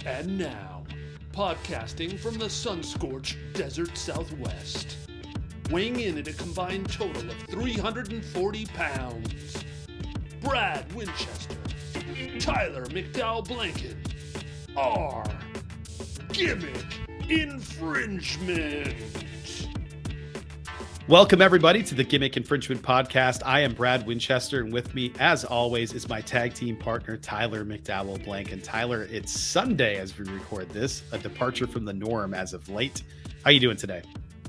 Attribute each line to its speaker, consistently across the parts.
Speaker 1: And now, podcasting from the sun-scorched desert Southwest, weighing in at a combined total of 340 pounds, Brad Winchester, Tyler McDowell Blanken, are Gimmick Infringement.
Speaker 2: Welcome, everybody, to the Gimmick Infringement Podcast. I am Brad Winchester, and with me, as always, is my tag team partner, Tyler McDowell Blanken. Tyler, it's Sunday as we record this, a departure from the norm as of late. How you doing today?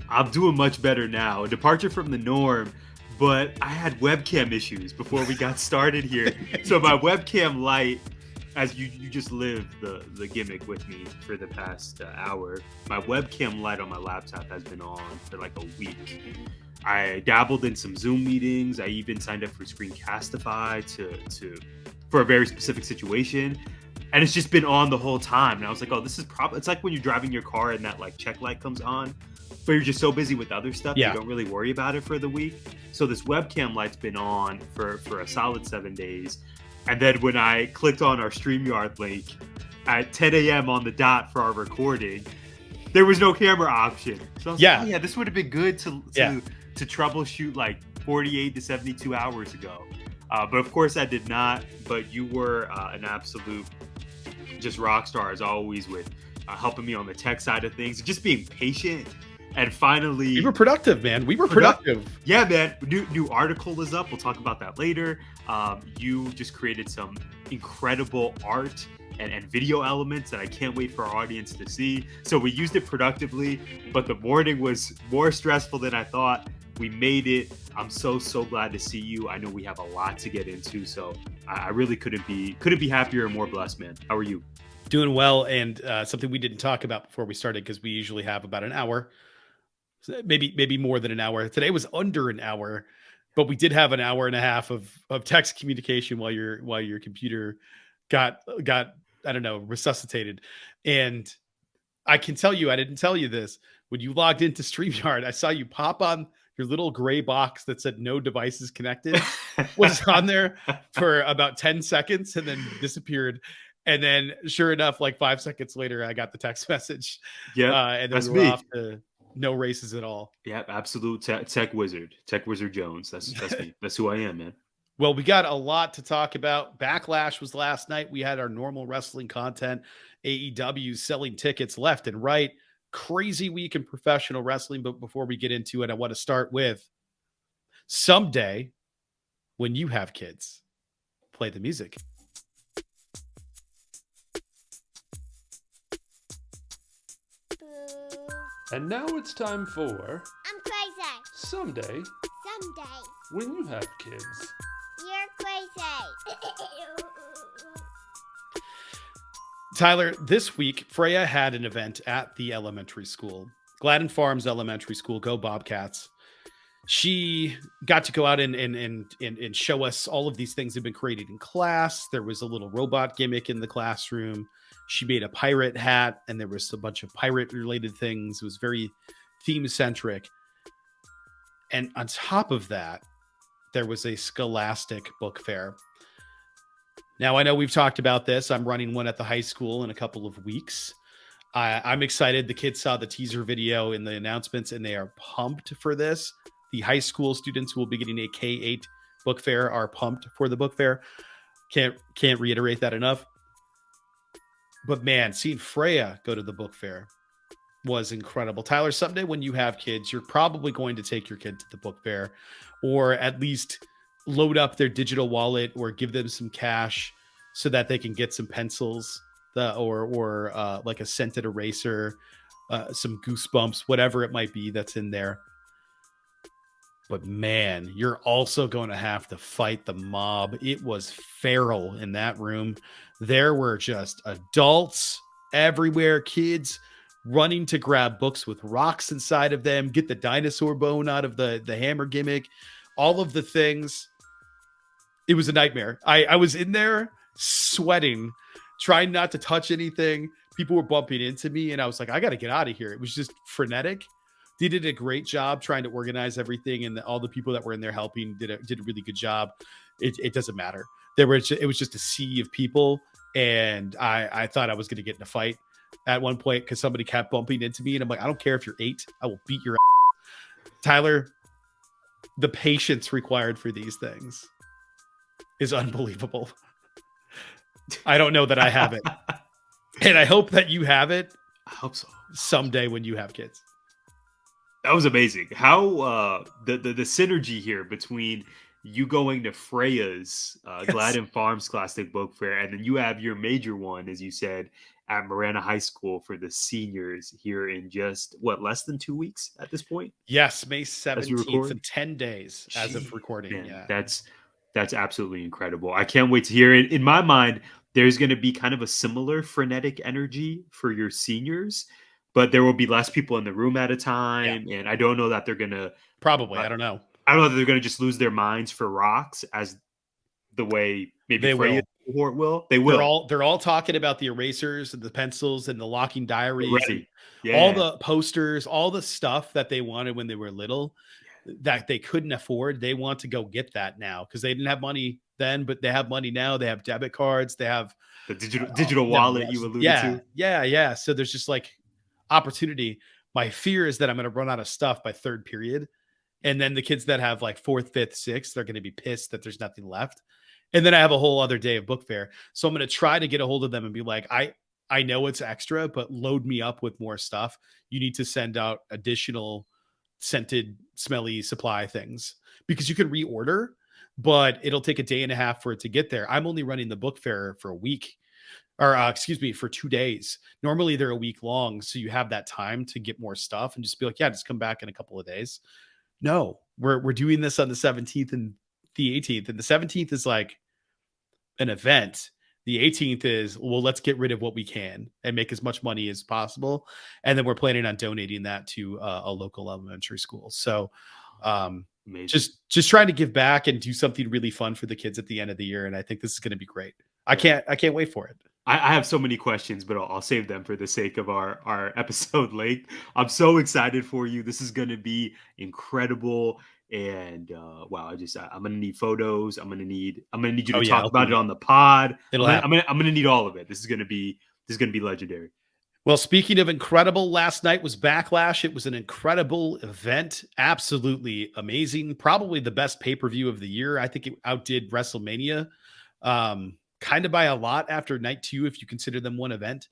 Speaker 3: I'm doing much better now. A departure from the norm, but I had webcam issues before we got started here. So my webcam light, as you just lived the gimmick with me for the past hour, my webcam light on my laptop has been on for like a week. I dabbled in some Zoom meetings. I even signed up for Screencastify for a very specific situation. And it's just been on the whole time. And I was like, oh, this is probably, it's like when you're driving your car and that like check light comes on, but you're just so busy with other stuff, You don't really worry about it for the week. So this webcam light's been on for a solid 7 days. And then when I clicked on our StreamYard link at 10 a.m. on the dot for our recording, there was no camera option. So I was like, oh, yeah, this would have been good to troubleshoot like 48 to 72 hours ago. But of course I did not. But you were an absolute just rock star as always with helping me on the tech side of things, just being patient. And finally,
Speaker 2: we were productive, man. We were productive.
Speaker 3: Yeah, man. New article is up. We'll talk about that later. You just created some incredible art and video elements that I can't wait for our audience to see. So we used it productively, but the morning was more stressful than I thought. We made it. I'm so glad to see you. I know we have a lot to get into, so I really couldn't be happier or more blessed, man. How are you?
Speaker 2: Doing well, and something we didn't talk about before we started, because we usually have about an hour. Maybe more than an hour. Today was under an hour, but we did have an hour and a half of text communication while your computer got I don't know, resuscitated. And I can tell you, I didn't tell you this, when you logged into StreamYard, I saw you pop on your little gray box that said no devices connected was on there for about 10 seconds and then disappeared. And then sure enough, like 5 seconds later, I got the text message.
Speaker 3: Yeah,
Speaker 2: and then we were off to no races at all.
Speaker 3: Yeah, absolute tech wizard Jones. That's me. That's who I am, man.
Speaker 2: Well, we got a lot to talk about. Backlash was last night. We had our normal wrestling content. AEW selling tickets left and right. Crazy week in professional wrestling. But before we get into it, I want to start with someday when you have kids, play the music.
Speaker 1: And now it's time for
Speaker 4: I'm crazy.
Speaker 1: Someday when you have kids.
Speaker 4: You're crazy.
Speaker 2: Tyler, this week, Freya had an event at the elementary school, Gladden Farms Elementary School. Go Bobcats. She got to go out and show us all of these things that have been created in class. There was a little robot gimmick in the classroom. She made a pirate hat, and there was a bunch of pirate-related things. It was very theme-centric. And on top of that, there was a Scholastic Book Fair. Now, I know we've talked about this. I'm running one at the high school in a couple of weeks. I'm excited. The kids saw the teaser video in the announcements, and they are pumped for this. The high school students who will be getting a K-8 book fair are pumped for the book fair. Can't reiterate that enough. But man, seeing Freya go to the book fair was incredible. Tyler, someday when you have kids, you're probably going to take your kid to the book fair, or at least load up their digital wallet or give them some cash so that they can get some pencils or like a scented eraser, some Goosebumps, whatever it might be that's in there. But man, you're also going to have to fight the mob. It was feral in that room. There were just adults everywhere, kids running to grab books with rocks inside of them, get the dinosaur bone out of the hammer gimmick, all of the things. It was a nightmare. I was in there sweating, trying not to touch anything. People were bumping into me, and I was like, I got to get out of here. It was just frenetic. They did a great job trying to organize everything, and all the people that were in there helping did a really good job. It doesn't matter. it was just a sea of people, and I thought I was going to get in a fight at one point because somebody kept bumping into me, and I'm like, I don't care if you're 8, I will beat your ass. Tyler, the patience required for these things is unbelievable. I don't know that I have it. And I hope that you have it.
Speaker 3: I hope so.
Speaker 2: Someday when you have kids.
Speaker 3: That was amazing. How the synergy here between you going to Freya's Gladden Farms Scholastic Book Fair, and then you have your major one, as you said, at Marana High School for the seniors here in just less than 2 weeks at this point?
Speaker 2: Yes, May 17th, in 10 days as of recording.
Speaker 3: Man,
Speaker 2: yeah.
Speaker 3: That's absolutely incredible. I can't wait to hear it. In my mind, there's going to be kind of a similar frenetic energy for your seniors, but there will be less people in the room at a time. Yeah. And I don't know that they're going to
Speaker 2: probably, I don't know
Speaker 3: that they're going to just lose their minds for rocks as the way maybe Freya will. They will.
Speaker 2: They're all talking about the erasers and the pencils and the locking diaries and
Speaker 3: yeah.
Speaker 2: all the posters, all the stuff that they wanted when they were little that they couldn't afford. They want to go get that now because they didn't have money then, but they have money now. They have debit cards. They have
Speaker 3: the digital wallet you alluded to.
Speaker 2: Yeah. So there's just like opportunity. My fear is that I'm going to run out of stuff by third period. And then the kids that have like 4th, 5th, 6th, they're going to be pissed that there's nothing left. And then I have a whole other day of book fair. So I'm going to try to get a hold of them and be like, I know it's extra, but load me up with more stuff. You need to send out additional scented, smelly supply things because you can reorder, but it'll take a day and a half for it to get there. I'm only running the book fair for a week for 2 days. Normally they're a week long. So you have that time to get more stuff and just be like, yeah, just come back in a couple of days. No, we're doing this on the 17th and the 18th, and the 17th is like an event. The 18th is, well, let's get rid of what we can and make as much money as possible. And then we're planning on donating that to a local elementary school. So just trying to give back and do something really fun for the kids at the end of the year. And I think this is going to be great. I can't wait for it.
Speaker 3: I have so many questions, but I'll save them for the sake of our episode length. I'm so excited for you. This is going to be incredible. And wow, I'm gonna need photos. I'm gonna need you to talk about it on the pod. I'm gonna need all of it. This is gonna be legendary.
Speaker 2: Well, speaking of incredible, last night was Backlash. It was an incredible event, absolutely amazing. Probably the best pay-per-view of the year. I think it outdid WrestleMania, kind of by a lot after night 2, if you consider them one event.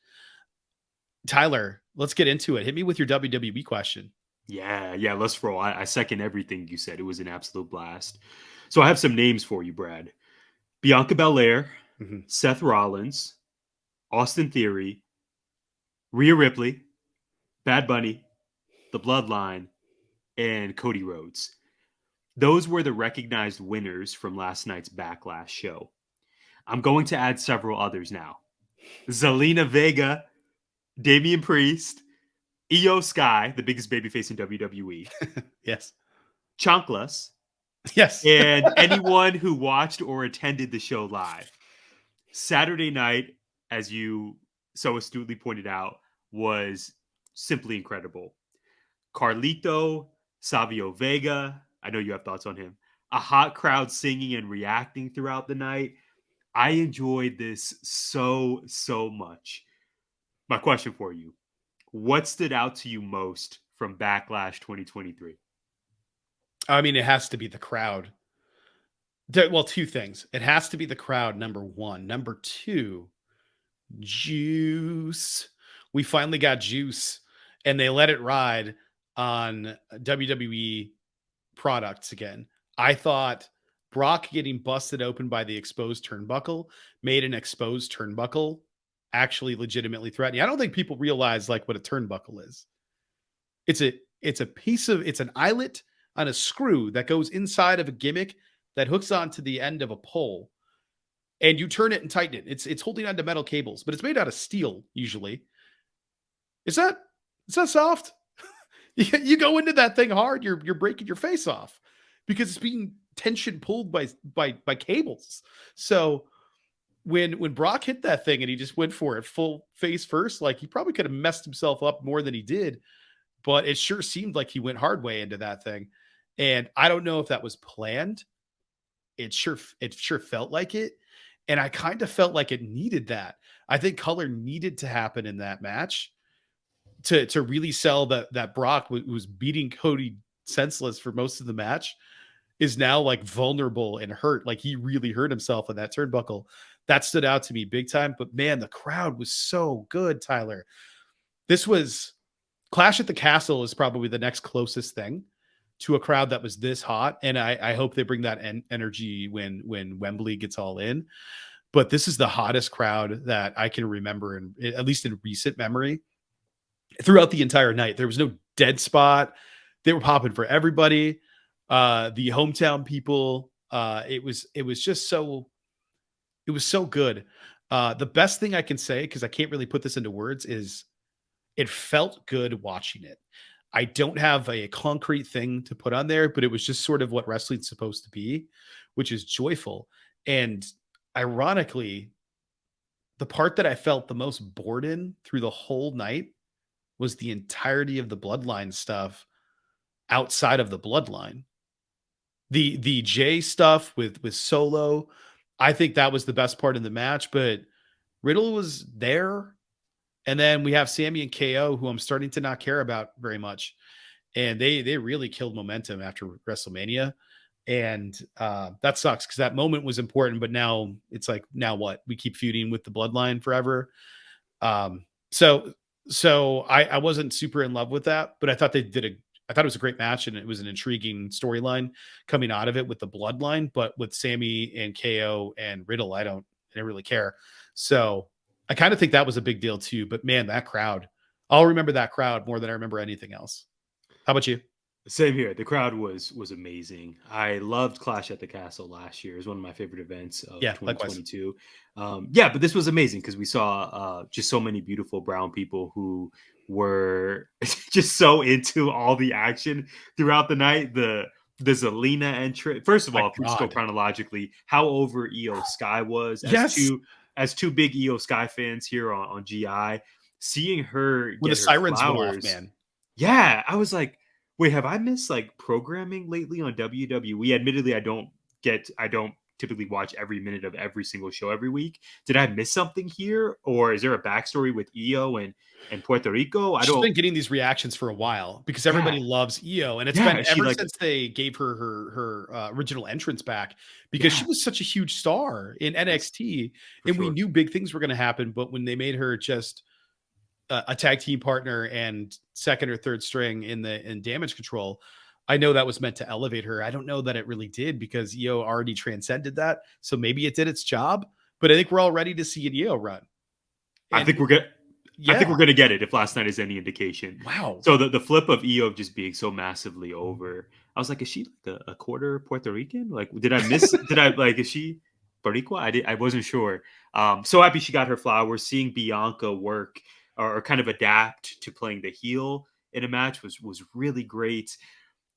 Speaker 2: Tyler, let's get into it. Hit me with your WWE question.
Speaker 3: Yeah, let's roll. I second everything you said. It was an absolute blast. So I have some names for you, Brad. Bianca Belair, Seth Rollins, Austin Theory, Rhea Ripley, Bad Bunny, The Bloodline, and Cody Rhodes. Those were the recognized winners from last night's Backlash show. I'm going to add several others now. Zelina Vega, Damian Priest, Iyo Sky, the biggest babyface in WWE.
Speaker 2: Yes.
Speaker 3: Chanclas.
Speaker 2: Yes.
Speaker 3: And anyone who watched or attended the show live. Saturday night, as you so astutely pointed out, was simply incredible. Carlito, Savio Vega, I know you have thoughts on him. A hot crowd singing and reacting throughout the night. I enjoyed this so much. My question for you. What stood out to you most from Backlash 2023?
Speaker 2: I mean, it has to be the crowd. Well, 2 things. It has to be the crowd, number 1. Number 2, juice. We finally got juice, and they let it ride on WWE products again. I thought Brock getting busted open by the exposed turnbuckle made an exposed turnbuckle actually legitimately threatening. I don't think people realize like what a turnbuckle is. It's an eyelet on a screw that goes inside of a gimmick that hooks onto the end of a pole, and you turn it and tighten it. It's holding onto metal cables, but it's made out of steel usually. Is that soft? You go into that thing hard, you're breaking your face off because it's being tension pulled by cables. So when Brock hit that thing and he just went for it full face first, like he probably could have messed himself up more than he did, but it sure seemed like he went hard way into that thing. And I don't know if that was planned. It sure felt like it. And I kind of felt like it needed that. I think color needed to happen in that match to really sell that Brock, who was beating Cody senseless for most of the match, is now like vulnerable and hurt. Like he really hurt himself on that turnbuckle. That stood out to me big time. But man, the crowd was so good, Tyler. This was Clash at the Castle is probably the next closest thing to a crowd that was this hot. And I hope they bring that energy when Wembley gets all in. But this is the hottest crowd that I can remember, at least in recent memory. Throughout the entire night, there was no dead spot. They were popping for everybody. The hometown people. It was just so. It was so good. The best thing I can say, because I can't really put this into words, is it felt good watching it. I don't have a concrete thing to put on there, but it was just sort of what wrestling's supposed to be, which is joyful. And ironically, the part that I felt the most bored in through the whole night was the entirety of the bloodline stuff outside of the bloodline. The Jay stuff with Solo, I think that was the best part of the match, but Riddle was there. And then we have Sammy and KO, who I'm starting to not care about very much. And they really killed momentum after WrestleMania. And that sucks because that moment was important, but now it's like, now what? We keep feuding with the bloodline forever. So I wasn't super in love with that, but I thought I thought it was a great match, and it was an intriguing storyline coming out of it with the bloodline. But with Sammy and KO and Riddle, I didn't really care. So I kind of think that was a big deal too. But man, that crowd, I'll remember that crowd more than I remember anything else. How about you?
Speaker 3: Same here. The crowd was amazing. I loved Clash at the Castle last year. It was one of my favorite events of 2022. But this was amazing because we saw just so many beautiful brown people who were just so into all the action throughout the night. The Zelina entry. First of all, if we just go chronologically, how over Iyo Sky was as two big Iyo Sky fans here on GI, seeing her
Speaker 2: when the sirens went off, man.
Speaker 3: Yeah, I was like, wait, have I missed like programming lately on WWE? Admittedly, I don't typically watch every minute of every single show every week. Did I miss something here? Or is there a backstory with Iyo and Puerto Rico?
Speaker 2: She's been getting these reactions for a while because everybody loves Iyo. And it's been ever since they gave her original entrance back, because she was such a huge star in NXT. And we knew big things were going to happen. But when they made her just a tag team partner and second or third string in Damage Control, I know that was meant to elevate her. I don't know that it really did, because Iyo already transcended that. So maybe it did its job, but I think we're all ready to see an Iyo run.
Speaker 3: And I think we're good. I think we're going to get it if last night is any indication.
Speaker 2: Wow.
Speaker 3: So the flip of Iyo just being so massively over, I was like, is she like a quarter Puerto Rican? Like, did I miss, is she Boricua? I wasn't sure. So happy she got her flowers. Seeing Bianca work or kind of adapt to playing the heel in a match was really great.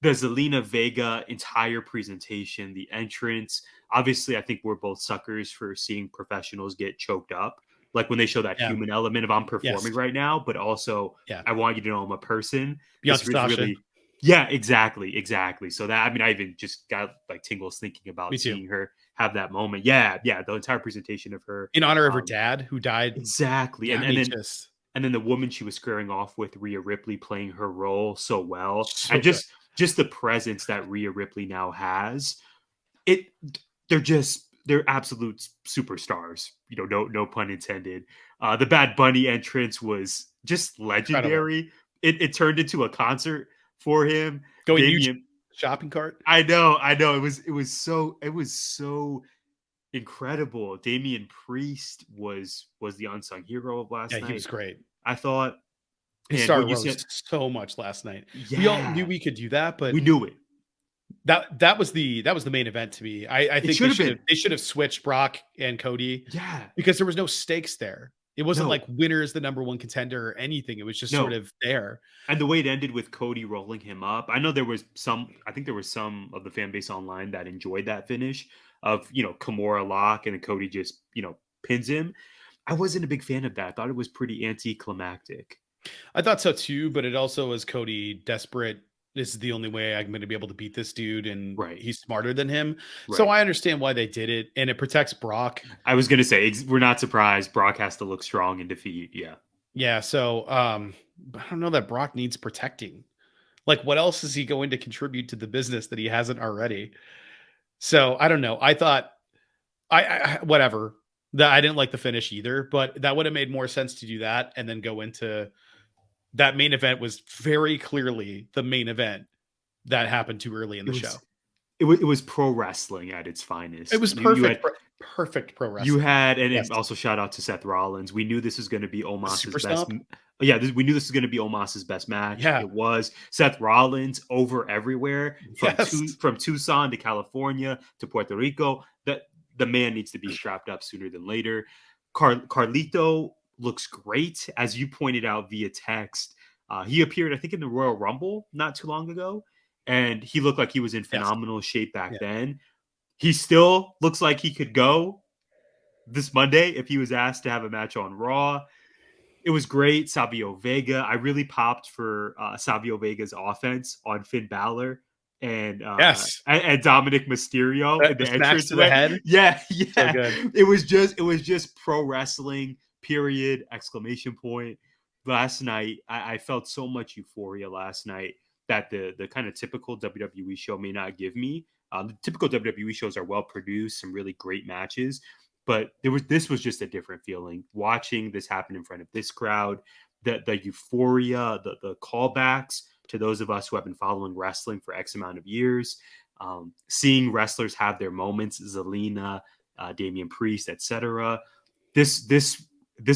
Speaker 3: The Zelina Vega entire presentation, the entrance. Obviously, I think we're both suckers for seeing professionals get choked up. Like when they show that human element of I'm performing right now, but also I want you to know I'm a person.
Speaker 2: Really,
Speaker 3: exactly. So that, I mean, I even just got like tingles thinking about seeing her have that moment. Yeah. The entire presentation of her
Speaker 2: in honor of her dad who died.
Speaker 3: Exactly. And then the woman she was squaring off with, Rhea Ripley, playing her role so well. So and just the presence that Rhea Ripley now has, they're absolute superstars. You know, no pun intended. The Bad Bunny entrance was just legendary. It turned into a concert for him.
Speaker 2: Going shopping cart.
Speaker 3: I know. It was so incredible. Damian Priest was the unsung hero of last night.
Speaker 2: He was great.
Speaker 3: I thought
Speaker 2: he started so much last night. Yeah. We all knew we could do that, but
Speaker 3: we knew it.
Speaker 2: That was the main event to me. I think they should have switched Brock and Cody.
Speaker 3: Yeah,
Speaker 2: because there was no stakes there. It wasn't like winner is the number one contender or anything. It was just sort of there.
Speaker 3: And the way it ended with Cody rolling him up, I know there was some of the fan base online that enjoyed that finish of, Kimura lock and then Cody just, pins him. I wasn't a big fan of that. I thought it was pretty anticlimactic.
Speaker 2: I thought so too, but it also was Cody desperate this is the only way I'm going to be able to beat this dude, and
Speaker 3: Right.
Speaker 2: he's smarter than him.
Speaker 3: Right.
Speaker 2: So I understand why they did it, and it protects Brock.
Speaker 3: I was going to say, we're not surprised. Brock has to look strong in defeat. Yeah.
Speaker 2: Yeah. So I don't know that Brock needs protecting. Like, what else is he going to contribute to the business that he hasn't already? So I don't know. I thought whatever. That I didn't like the finish either, but that would have made more sense to do that and then go into that main event was very clearly the main event that happened too early in the show.
Speaker 3: It was pro wrestling at its finest.
Speaker 2: It was perfect. Perfect pro wrestling.
Speaker 3: You had, and also shout out to Seth Rollins. We knew this was going to be Omos's best. We knew this was going to be Omos's best match.
Speaker 2: Yeah.
Speaker 3: It was. Seth Rollins over everywhere from Tucson to California to Puerto Rico. That the man needs to be strapped up sooner than later. Carlito looks great, as you pointed out via text. He appeared, I think, in the Royal Rumble not too long ago, and he looked like he was in phenomenal shape back then. He still looks like he could go this Monday if he was asked to have a match on Raw. It was great. Savio Vega. I really popped for Savio Vega's offense on Finn Balor and Dominic Mysterio.
Speaker 2: The entrance to the head.
Speaker 3: Yeah.
Speaker 2: So good.
Speaker 3: It was just pro wrestling, period, exclamation point. Last night, I felt so much euphoria last night that the kind of typical WWE show may not give me. The typical WWE shows are well produced, some really great matches, but this was just a different feeling. Watching this happen in front of this crowd, the euphoria, the callbacks to those of us who have been following wrestling for X amount of years, seeing wrestlers have their moments, Zelina, Damian Priest, etc. This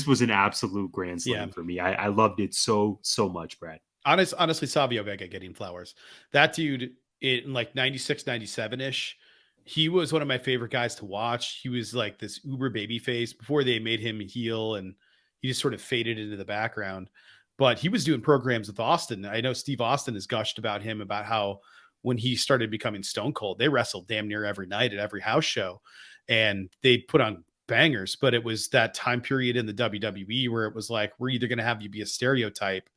Speaker 3: was an absolute grand slam for me. I loved it so much, Brad.
Speaker 2: Honestly, Savio Vega getting flowers. That dude in like 96, 97-ish, he was one of my favorite guys to watch. He was like this uber baby face before they made him heel, and he just sort of faded into the background. But he was doing programs with Austin. I know Steve Austin has gushed about him, about how when he started becoming Stone Cold, they wrestled damn near every night at every house show, and they put on bangers. But it was that time period in the WWE where it was like, we're either going to have you be a stereotype,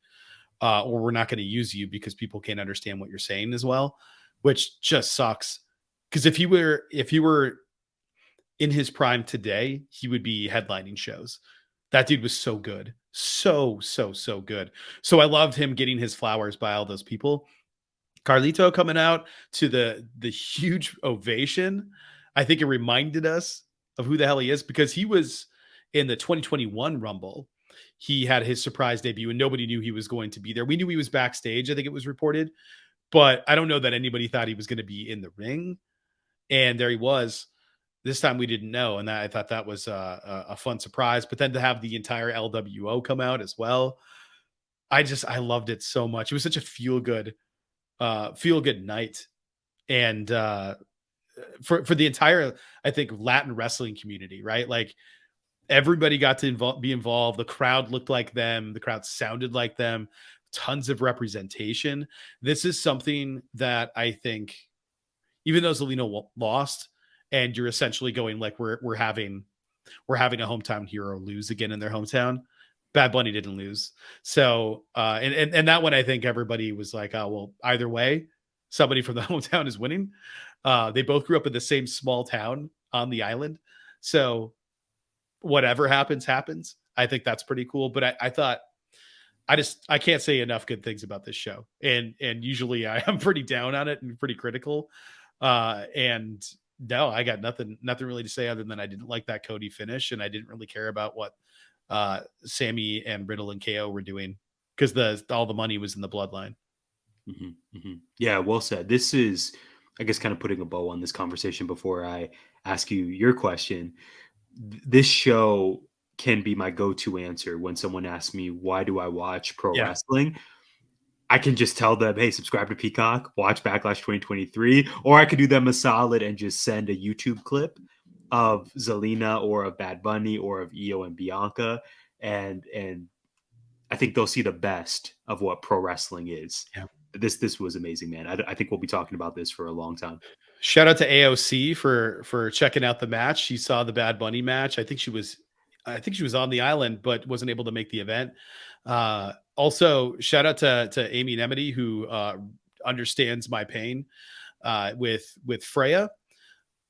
Speaker 2: or we're not going to use you because people can't understand what you're saying as well, which just sucks. Because if he were in his prime today, he would be headlining shows. That dude was so good. So good. So I loved him getting his flowers by all those people. Carlito coming out to the huge ovation. I think it reminded us of who the hell he is, because he was in the 2021 Rumble. He had his surprise debut and nobody knew he was going to be there. We knew he was backstage, I think it was reported, but I don't know that anybody thought he was going to be in the ring. And there he was. This time we didn't know. And I thought that was a fun surprise. But then to have the entire LWO come out as well, I loved it so much. It was such a feel good night. And for the entire, I think, Latin wrestling community, right? Like, everybody got to be involved. The crowd looked like them. The crowd sounded like them. Tons of representation. This is something that I think, even though Zelina lost, and you're essentially going like, we're having a hometown hero lose again in their hometown. Bad Bunny didn't lose. So, and that one, I think everybody was like, oh, well, either way, somebody from the hometown is winning. They both grew up in the same small town on the island. So whatever happens. I think that's pretty cool. But I thought, I can't say enough good things about this show. And usually I am pretty down on it and pretty critical. And no, I got nothing really to say other than I didn't like that Cody finish, and I didn't really care about what Sammy and Riddle and KO were doing, because all the money was in the bloodline.
Speaker 3: Mm-hmm, mm-hmm. Yeah, well said. This is, I guess, kind of putting a bow on this conversation before I ask you your question. This show can be my go-to answer when someone asks me, why do I watch pro wrestling? I can just tell them, hey, subscribe to Peacock, watch Backlash 2023, or I could do them a solid and just send a YouTube clip of Zelina or of Bad Bunny or of Iyo and Bianca. And I think they'll see the best of what pro wrestling is.
Speaker 2: Yeah.
Speaker 3: This was amazing, man. I think we'll be talking about this for a long time.
Speaker 2: Shout out to AOC for checking out the match. She saw the Bad Bunny match. I think she was on the island, but wasn't able to make the event. Also, shout out to Amy Nemedy, who understands my pain with Freya.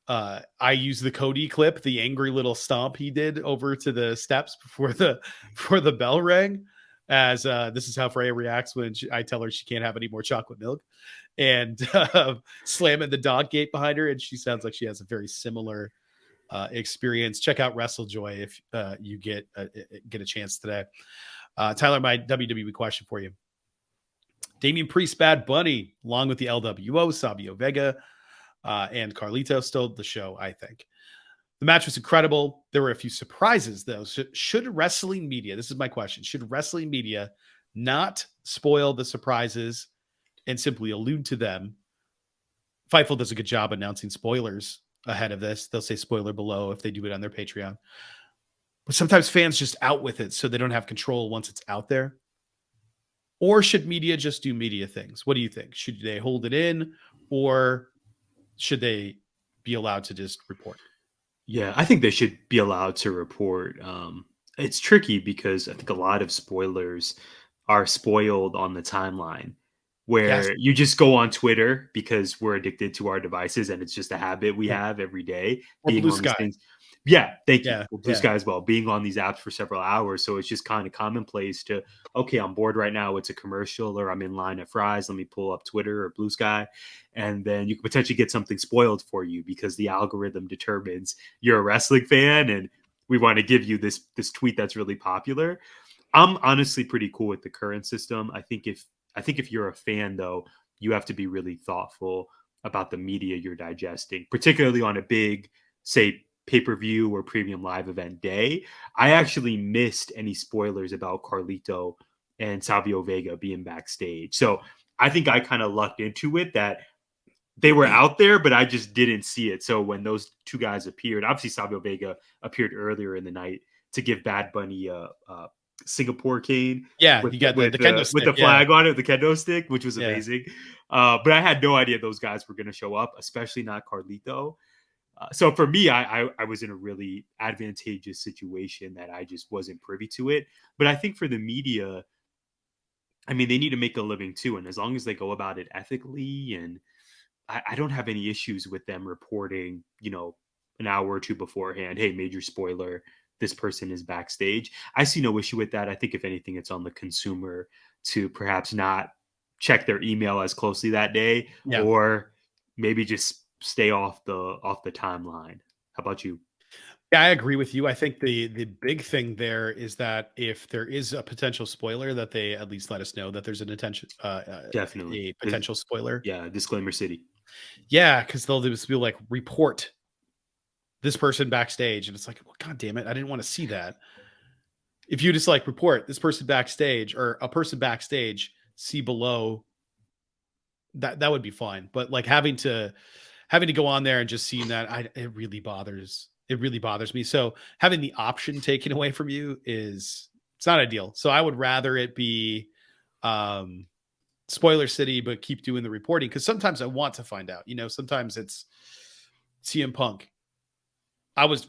Speaker 2: I use the Cody clip, the angry little stomp he did over to the steps before the bell rang, as this is how Freya reacts when I tell her she can't have any more chocolate milk, and slamming the dog gate behind her, and she sounds like she has a very similar experience. Check out WrestleJoy if you get a chance today. Tyler, my WWE question for you: Damian Priest, Bad Bunny, along with the LWO, Savio Vega, and Carlito stole the show, I think. The match was incredible. There were a few surprises, though. Should wrestling media, this is my question, should wrestling media not spoil the surprises and simply allude to them? Fightful does a good job announcing spoilers ahead of this. They'll say spoiler below if they do it on their Patreon. But sometimes fans just out with it so they don't have control once it's out there. Or should media just do media things? What do you think? Should they hold it in, or should they be allowed to just report?
Speaker 3: Yeah, I think they should be allowed to report. It's tricky because I think a lot of spoilers are spoiled on the timeline, where you just go on Twitter because we're addicted to our devices and it's just a habit we have every day.
Speaker 2: Or
Speaker 3: Being
Speaker 2: Blue
Speaker 3: on
Speaker 2: Sky.
Speaker 3: these things. Yeah, thank you.
Speaker 2: Yeah,
Speaker 3: Well, Blue Sky as well, being on these apps for several hours. So it's just kind of commonplace to, okay, I'm bored right now. It's a commercial, or I'm in line at Fry's. Let me pull up Twitter or Blue Sky. And then you could potentially get something spoiled for you because the algorithm determines you're a wrestling fan and we want to give you this tweet that's really popular. I'm honestly pretty cool with the current system. I think if you're a fan, though, you have to be really thoughtful about the media you're digesting, particularly on a big, say, pay-per-view or premium live event day. I actually missed any spoilers about Carlito and Savio Vega being backstage. So I think I kind of lucked into it that they were out there, but I just didn't see it. So when those two guys appeared, obviously Savio Vega appeared earlier in the night to give Bad Bunny a Singapore cane.
Speaker 2: Yeah,
Speaker 3: with,
Speaker 2: you got
Speaker 3: with
Speaker 2: the kendo stick,
Speaker 3: with the flag on it, the kendo stick, which was
Speaker 2: Yeah.
Speaker 3: amazing. But I had no idea those guys were going to show up, especially not Carlito. So for me, I was in a really advantageous situation that I just wasn't privy to it. But I think for the media, I mean, they need to make a living too. And as long as they go about it ethically, and I don't have any issues with them reporting, an hour or two beforehand, hey, major spoiler, this person is backstage. I see no issue with that. I think if anything, it's on the consumer to perhaps not check their email as closely that day, or maybe just stay off the timeline. How about you?
Speaker 2: Yeah, I agree with you. I think the big thing there is that if there is a potential spoiler, that they at least let us know that there's an attention,
Speaker 3: Definitely
Speaker 2: a potential spoiler.
Speaker 3: Yeah, disclaimer city.
Speaker 2: Yeah, because they'll just be like, report this person backstage, and it's like, well, God damn it, I didn't want to see that. If you just like report this person backstage, or a person backstage, see below, that would be fine. But like having to go on there and just seeing that, it really bothers me. So having the option taken away from you it's not ideal. So I would rather it be spoiler city, but keep doing the reporting, because sometimes I want to find out. Sometimes it's CM Punk. I was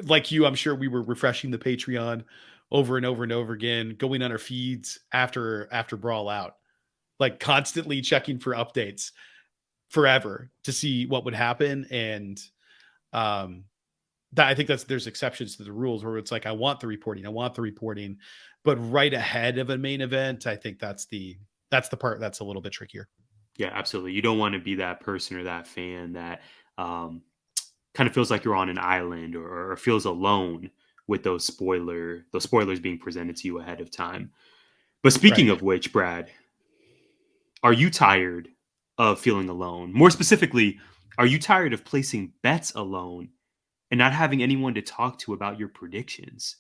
Speaker 2: like you, I'm sure we were refreshing the Patreon over and over and over again, going on our feeds after Brawl Out, like constantly checking for updates forever to see what would happen. And that I think there's exceptions to the rules where it's like, I want the reporting, but right ahead of a main event, I think that's the part that's a little bit trickier.
Speaker 3: Yeah, absolutely. You don't want to be that person or that fan that kind of feels like you're on an island, or feels alone with those spoilers being presented to you ahead of time. But speaking of which, Brad, are you tired of feeling alone? More specifically, are you tired of placing bets alone and not having anyone to talk to about your predictions?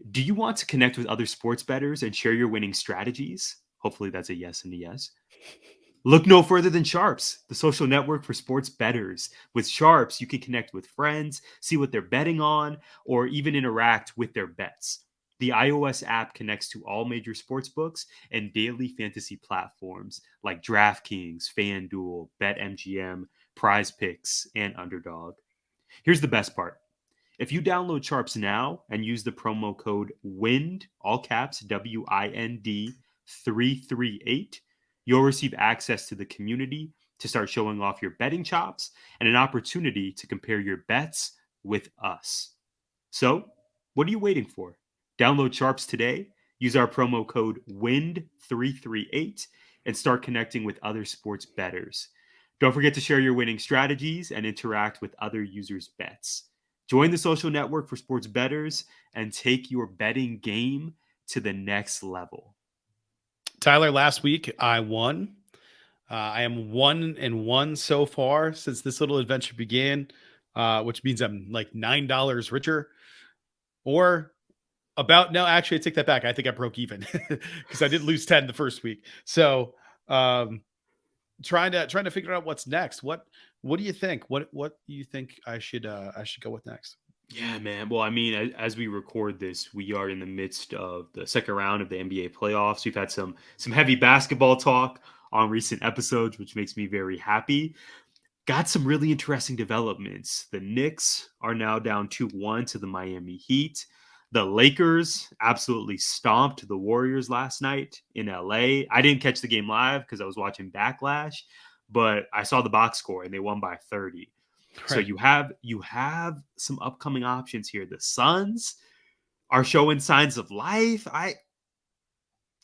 Speaker 3: Do you want to connect with other sports bettors and share your winning strategies? Hopefully that's a yes and a yes. Look no further than Sharps, the social network for sports bettors. With Sharps, you can connect with friends, see what they're betting on, or even interact with their bets. The iOS app connects to all major sports books and daily fantasy platforms like DraftKings, FanDuel, BetMGM, Prize Picks, and Underdog. Here's the best part. If you download Sharps now and use the promo code WIND, all caps, WIND 338, You'll receive access to the community to start showing off your betting chops and an opportunity to compare your bets with us. So, what are you waiting for? Download Sharps today, use our promo code WIND338, and start connecting with other sports bettors. Don't forget to share your winning strategies and interact with other users' bets. Join the social network for sports bettors and take your betting game to the next level.
Speaker 2: Tyler, last week I won. I am 1-1 so far since this little adventure began, which means I'm like $9 richer, or about no. Actually, I take that back. I think I broke even because I did lose 10 the first week. So, trying to figure out what's next. What do you think? What do you think I should go with next?
Speaker 3: Yeah, man. Well, I mean, as we record this, we are in the midst of the second round of the NBA playoffs. We've had some heavy basketball talk on recent episodes, which makes me very happy. Got some really interesting developments. The Knicks are now down 2-1 to the Miami Heat. The Lakers absolutely stomped the Warriors last night in LA. I didn't catch the game live because I was watching Backlash, but I saw the box score and they won by 30. Right. So you have some upcoming options here. The Suns are showing signs of life. I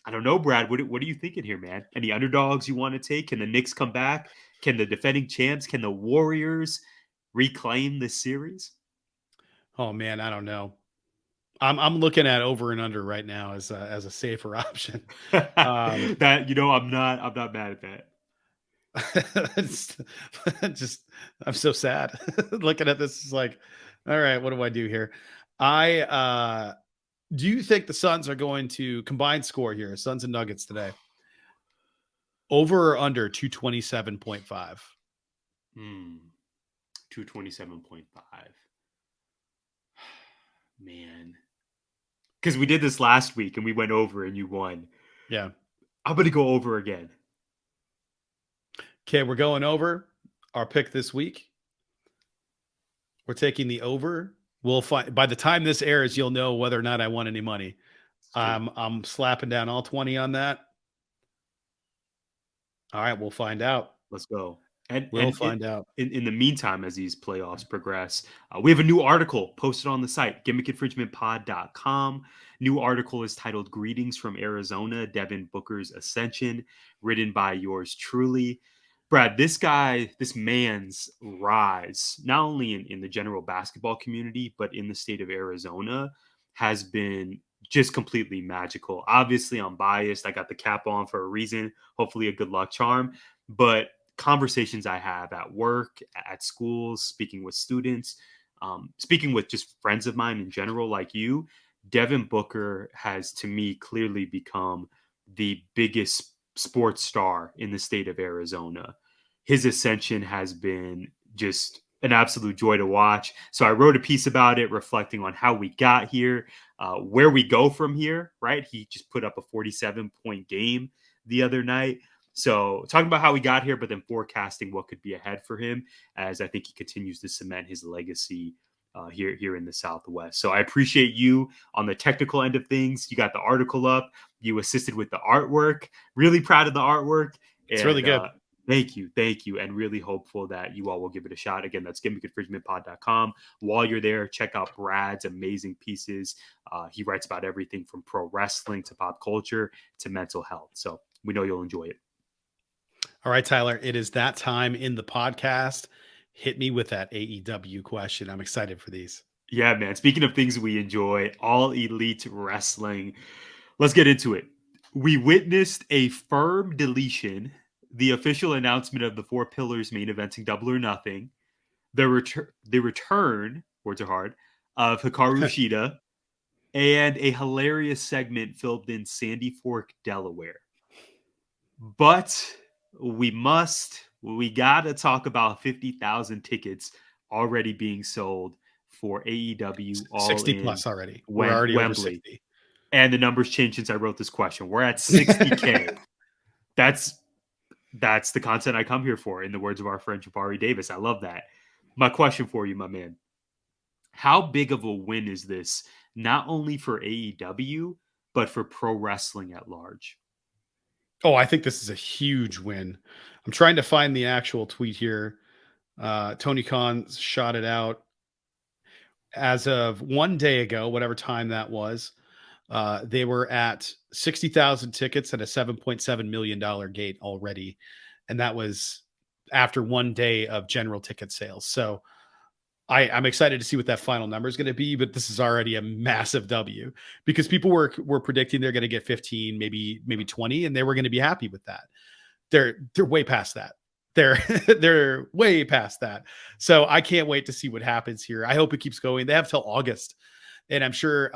Speaker 3: don't know, Brad. What are you thinking here, man? Any underdogs you want to take? Can the Knicks come back? Can the defending champs? Can the Warriors reclaim this series?
Speaker 2: Oh man, I don't know. I'm looking at over and under right now as a safer option.
Speaker 3: That I'm not mad at that.
Speaker 2: Just I'm so sad looking at this. It's like, all right, what do I do here? Do you think the Suns are going to combine score here? Suns and Nuggets today. Over or under 227.5?
Speaker 3: 227.5. Man. Because we did this last week and we went over and you won.
Speaker 2: Yeah.
Speaker 3: I'm going to go over again.
Speaker 2: Okay, we're going over. Our pick this week. We're taking the over. We'll find by the time this airs, you'll know whether or not I won any money. I'm slapping down all 20 on that. All right, we'll find out.
Speaker 3: Let's go.
Speaker 2: We'll find out.
Speaker 3: In the meantime, as these playoffs progress, we have a new article posted on the site, gimmickinfringementpod.com. New article is titled Greetings from Arizona, Devin Booker's Ascension, written by yours truly. Brad, this man's rise, not only in the general basketball community, but in the state of Arizona, has been just completely magical. Obviously, I'm biased. I got the cap on for a reason, hopefully a good luck charm. But conversations I have at work, at schools, speaking with students, speaking with just friends of mine in general, like you, Devin Booker has, to me, clearly become the biggest sports star in the state of Arizona. His ascension has been just an absolute joy to watch. So I wrote a piece about it, reflecting on how we got here, where we go from here, right? He just put up a 47-point game the other night. So talking about how we got here, but then forecasting what could be ahead for him, as I think he continues to cement his legacy here in the Southwest. So I appreciate you on the technical end of things. You got the article up. You assisted with the artwork. Really proud of the artwork.
Speaker 2: It's really good.
Speaker 3: Thank you. And really hopeful that you all will give it a shot. Again, that's gimmickinfringementpod.com. While you're there, check out Brad's amazing pieces. He writes about everything from pro wrestling to pop culture to mental health. So we know you'll enjoy it.
Speaker 2: All right, Tyler, it is that time in the podcast. Hit me with that AEW question. I'm excited for these.
Speaker 3: Yeah, man. Speaking of things we enjoy, All Elite Wrestling. Let's get into it. We witnessed a Firm Deletion, the official announcement of the Four Pillars main eventing Double or Nothing, the return, words are hard, of Hikaru Shida, and a hilarious segment filmed in Sandy Fork, Delaware. But we got to talk about 50,000 tickets already being sold for AEW All
Speaker 2: 60 plus already.
Speaker 3: We're already Wembley. Over 60. And the numbers changed since I wrote this question. We're at 60K. That's the content I come here for, in the words of our friend Jabari Davis. I love that. My question for you, my man. How big of a win is this, not only for AEW, but for pro wrestling at large?
Speaker 2: Oh, I think this is a huge win. I'm trying to find the actual tweet here. Tony Khan shot it out as of 1 day ago, whatever time that was. They were at 60,000 tickets at a $7.7 million gate already. And that was after 1 day of general ticket sales. So I'm excited to see what that final number is going to be, but this is already a massive W because people were predicting they're going to get 15, maybe 20, and they were going to be happy with that. They're way past that. They're way past that. So I can't wait to see what happens here. I hope it keeps going. They have till August, and I'm sure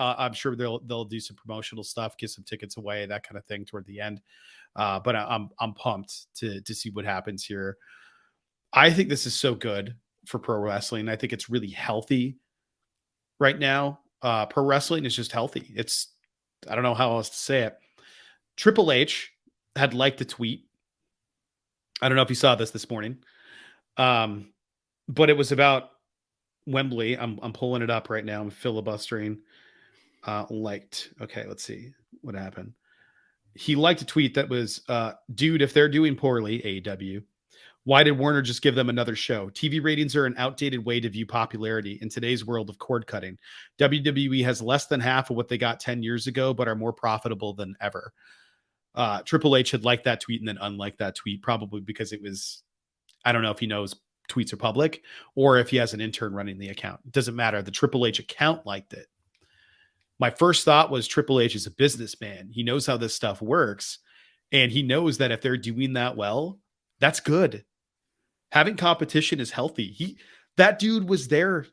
Speaker 2: they'll do some promotional stuff, give some tickets away, that kind of thing toward the end. But I'm pumped to see what happens here. I think this is so good for pro wrestling. I think it's really healthy right now. Pro wrestling is just healthy. I don't know how else to say it. Triple H had liked a tweet. I don't know if you saw this morning. But it was about Wembley. I'm pulling it up right now. I'm filibustering. Liked. Okay, let's see what happened. He liked a tweet that was, dude, if they're doing poorly, AEW, why did Warner just give them another show? TV ratings are an outdated way to view popularity in today's world of cord cutting. WWE has less than half of what they got 10 years ago, but are more profitable than ever. Triple H had liked that tweet and then unliked that tweet, probably because it was, I don't know if he knows tweets are public or if he has an intern running the account. It doesn't matter. The Triple H account liked it. My first thought was Triple H is a businessman. He knows how this stuff works. And he knows that if they're doing that well, that's good. Having competition is healthy. That dude was there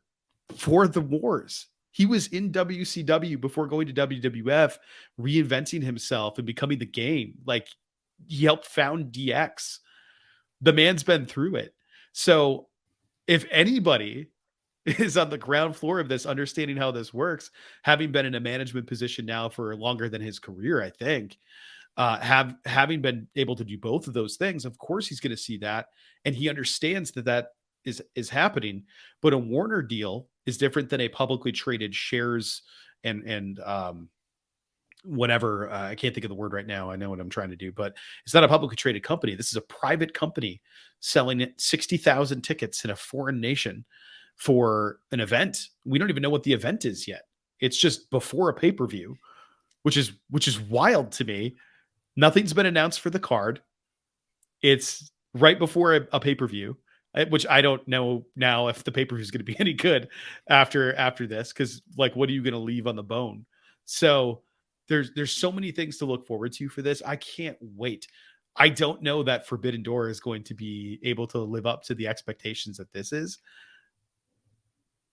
Speaker 2: for the wars. He was in WCW before going to WWF, reinventing himself and becoming the game. Like, he helped found DX. The man's been through it. So if anybody is on the ground floor of this, understanding how this works, having been in a management position now for longer than his career, I think, having been able to do both of those things, of course he's going to see that, and he understands that is happening. But a Warner deal is different than a publicly traded shares and whatever. I can't think of the word right now. I know what I'm trying to do, but it's not a publicly traded company. This is a private company selling 60,000 tickets in a foreign nation for an event. We don't even know what the event is yet. It's just before a pay-per-view, which is wild to me. Nothing's been announced for the card. It's right before a pay-per-view, which I don't know now if the pay-per-view is going to be any good after this, because like, what are you going to leave on the bone? So there's so many things to look forward to for this. I can't wait. I don't know that Forbidden Door is going to be able to live up to the expectations that this is,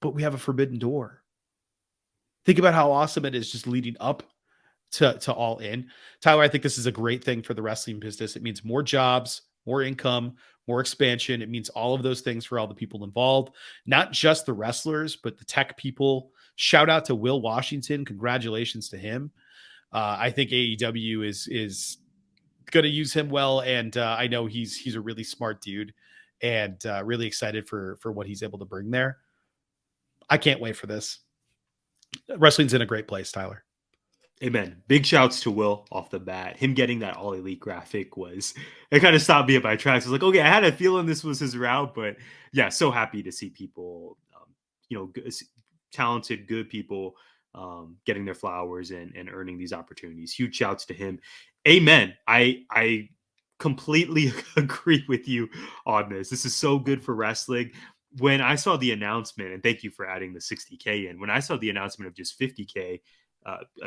Speaker 2: but we have a Forbidden Door. Think about how awesome it is just leading up to All In. Tyler, I think this is a great thing for the wrestling business. It means more jobs, more income, more expansion. It means all of those things for all the people involved, not just the wrestlers, but the tech people. Shout out to Will Washington. Congratulations to him. I think AEW is going to use him well. And I know he's a really smart dude and really excited for what he's able to bring there. I can't wait for this. Wrestling's in a great place, Tyler.
Speaker 3: Amen. Big shouts to Will off the bat. Him getting that All Elite graphic it kind of stopped me at my tracks. I was like, okay, I had a feeling this was his route, but yeah, so happy to see people, talented, good people getting their flowers and earning these opportunities. Huge shouts to him. Amen. I completely agree with you on this. This is so good for wrestling. When I saw the announcement, and thank you for adding the 60K in, when I saw the announcement of just 50K,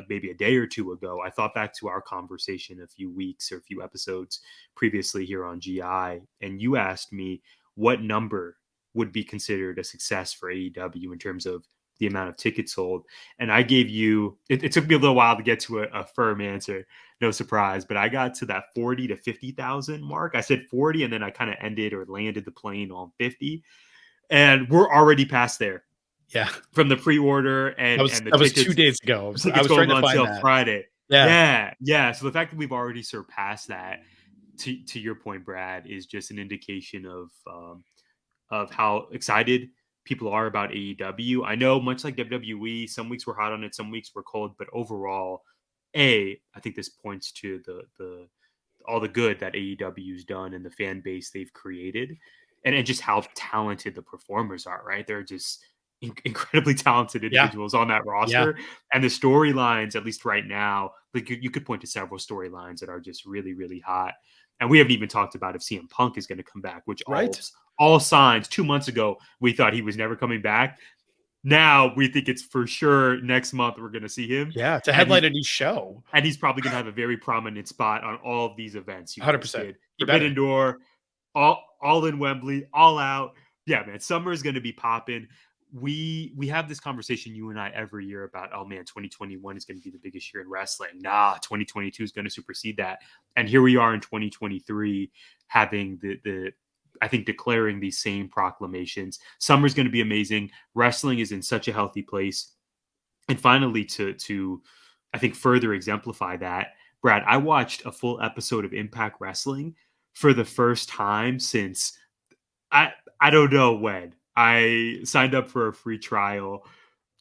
Speaker 3: maybe a day or two ago, I thought back to our conversation a few weeks or a few episodes previously here on GI. And you asked me what number would be considered a success for AEW in terms of the amount of tickets sold. And I gave you, it took me a little while to get to a firm answer, no surprise, but I got to that 40 to 50,000 mark. I said 40, and then I kind of ended or landed the plane on 50. And we're already past there.
Speaker 2: Yeah,
Speaker 3: from the pre-order and the
Speaker 2: that was 2 days ago.
Speaker 3: I was trying to find that Friday. Yeah. So the fact that we've already surpassed that, to your point, Brad, is just an indication of how excited people are about AEW. I know, much like WWE, some weeks we're hot on it, some weeks we're cold, but overall, I think this points to the all the good that AEW's done and the fan base they've created, and just how talented the performers are. Right, they're just incredibly talented individuals on that roster, and the storylines, at least right now, like you could point to several storylines that are just really, really hot. And we haven't even talked about if CM Punk is going to come back, which all signs 2 months ago we thought he was never coming back. Now we think it's for sure next month we're going to see him.
Speaker 2: Yeah, to headline a new show.
Speaker 3: And he's probably going to have a very prominent spot on all of these events.
Speaker 2: 100%.
Speaker 3: Forbidden Door, all in Wembley, all out. Yeah, man, summer is going to be popping. We have this conversation, you and I, every year about, oh man, 2021 is going to be the biggest year in wrestling. Nah, 2022 is going to supersede that. And here we are in 2023 having the I think declaring these same proclamations. Summer's going to be amazing. Wrestling is in such a healthy place. And finally, to I think further exemplify that, Brad, I watched a full episode of Impact Wrestling for the first time since I don't know when. I signed up for a free trial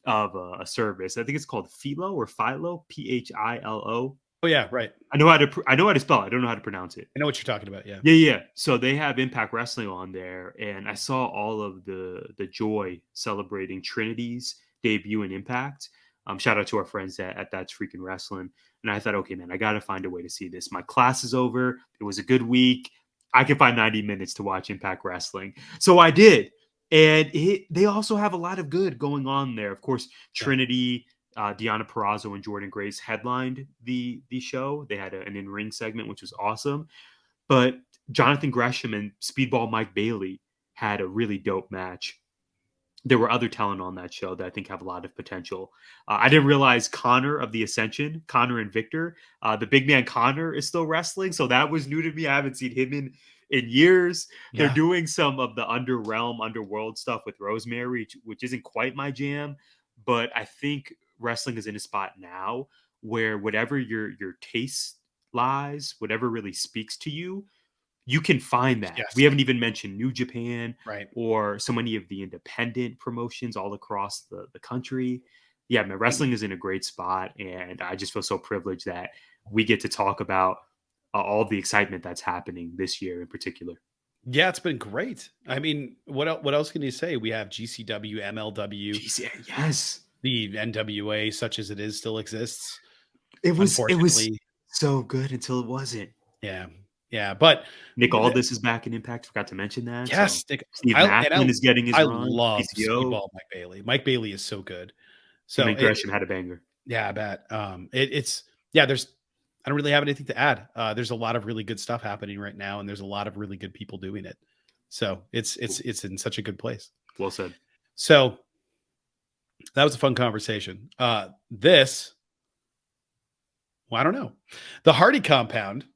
Speaker 3: of a service. I think it's called Philo or Philo, Philo.
Speaker 2: Oh yeah, right.
Speaker 3: I know how to spell it. I don't know how to pronounce it.
Speaker 2: I know what you're talking about. Yeah.
Speaker 3: Yeah. So they have Impact Wrestling on there, and I saw all of the joy celebrating Trinity's debut in Impact. Shout out to our friends at That's Freaking Wrestling. And I thought, okay, man, I got to find a way to see this. My class is over. It was a good week. I can find 90 minutes to watch Impact Wrestling. So I did. And they also have a lot of good going on there. Of course, Trinity, Deonna Purrazzo and Jordan Grace headlined the show. They had an in-ring segment, which was awesome. But Jonathan Gresham and Speedball Mike Bailey had a really dope match. There were other talent on that show that I think have a lot of potential. I didn't realize Connor of the Ascension, Connor and Victor, the big man Connor is still wrestling. So that was new to me. I haven't seen him in years. They're doing some of the underworld stuff with Rosemary, which isn't quite my jam, but I think wrestling is in a spot now where whatever your taste lies, whatever really speaks to you, you can find that. We haven't even mentioned New Japan,
Speaker 2: right,
Speaker 3: or so many of the independent promotions all across the country. Yeah, man, wrestling is in a great spot, and I just feel so privileged that we get to talk about all the excitement that's happening this year in particular.
Speaker 2: Yeah, it's been great. I mean, what else can you say? We have GCW, MLW.
Speaker 3: Yes.
Speaker 2: The NWA, such as it is, still exists.
Speaker 3: It was so good until it wasn't.
Speaker 2: Yeah. But
Speaker 3: Nick Aldis is back in Impact. Forgot to mention that.
Speaker 2: Yes,
Speaker 3: so Steve Macklin is getting his run.
Speaker 2: I love Speedball Mike Bailey. Mike Bailey is so good. So
Speaker 3: Gresham had a banger.
Speaker 2: Yeah, I bet. I don't really have anything to add. There's a lot of really good stuff happening right now, and there's a lot of really good people doing it. So it's in such a good place.
Speaker 3: Well said.
Speaker 2: So that was a fun conversation. I don't know. The Hardy Compound,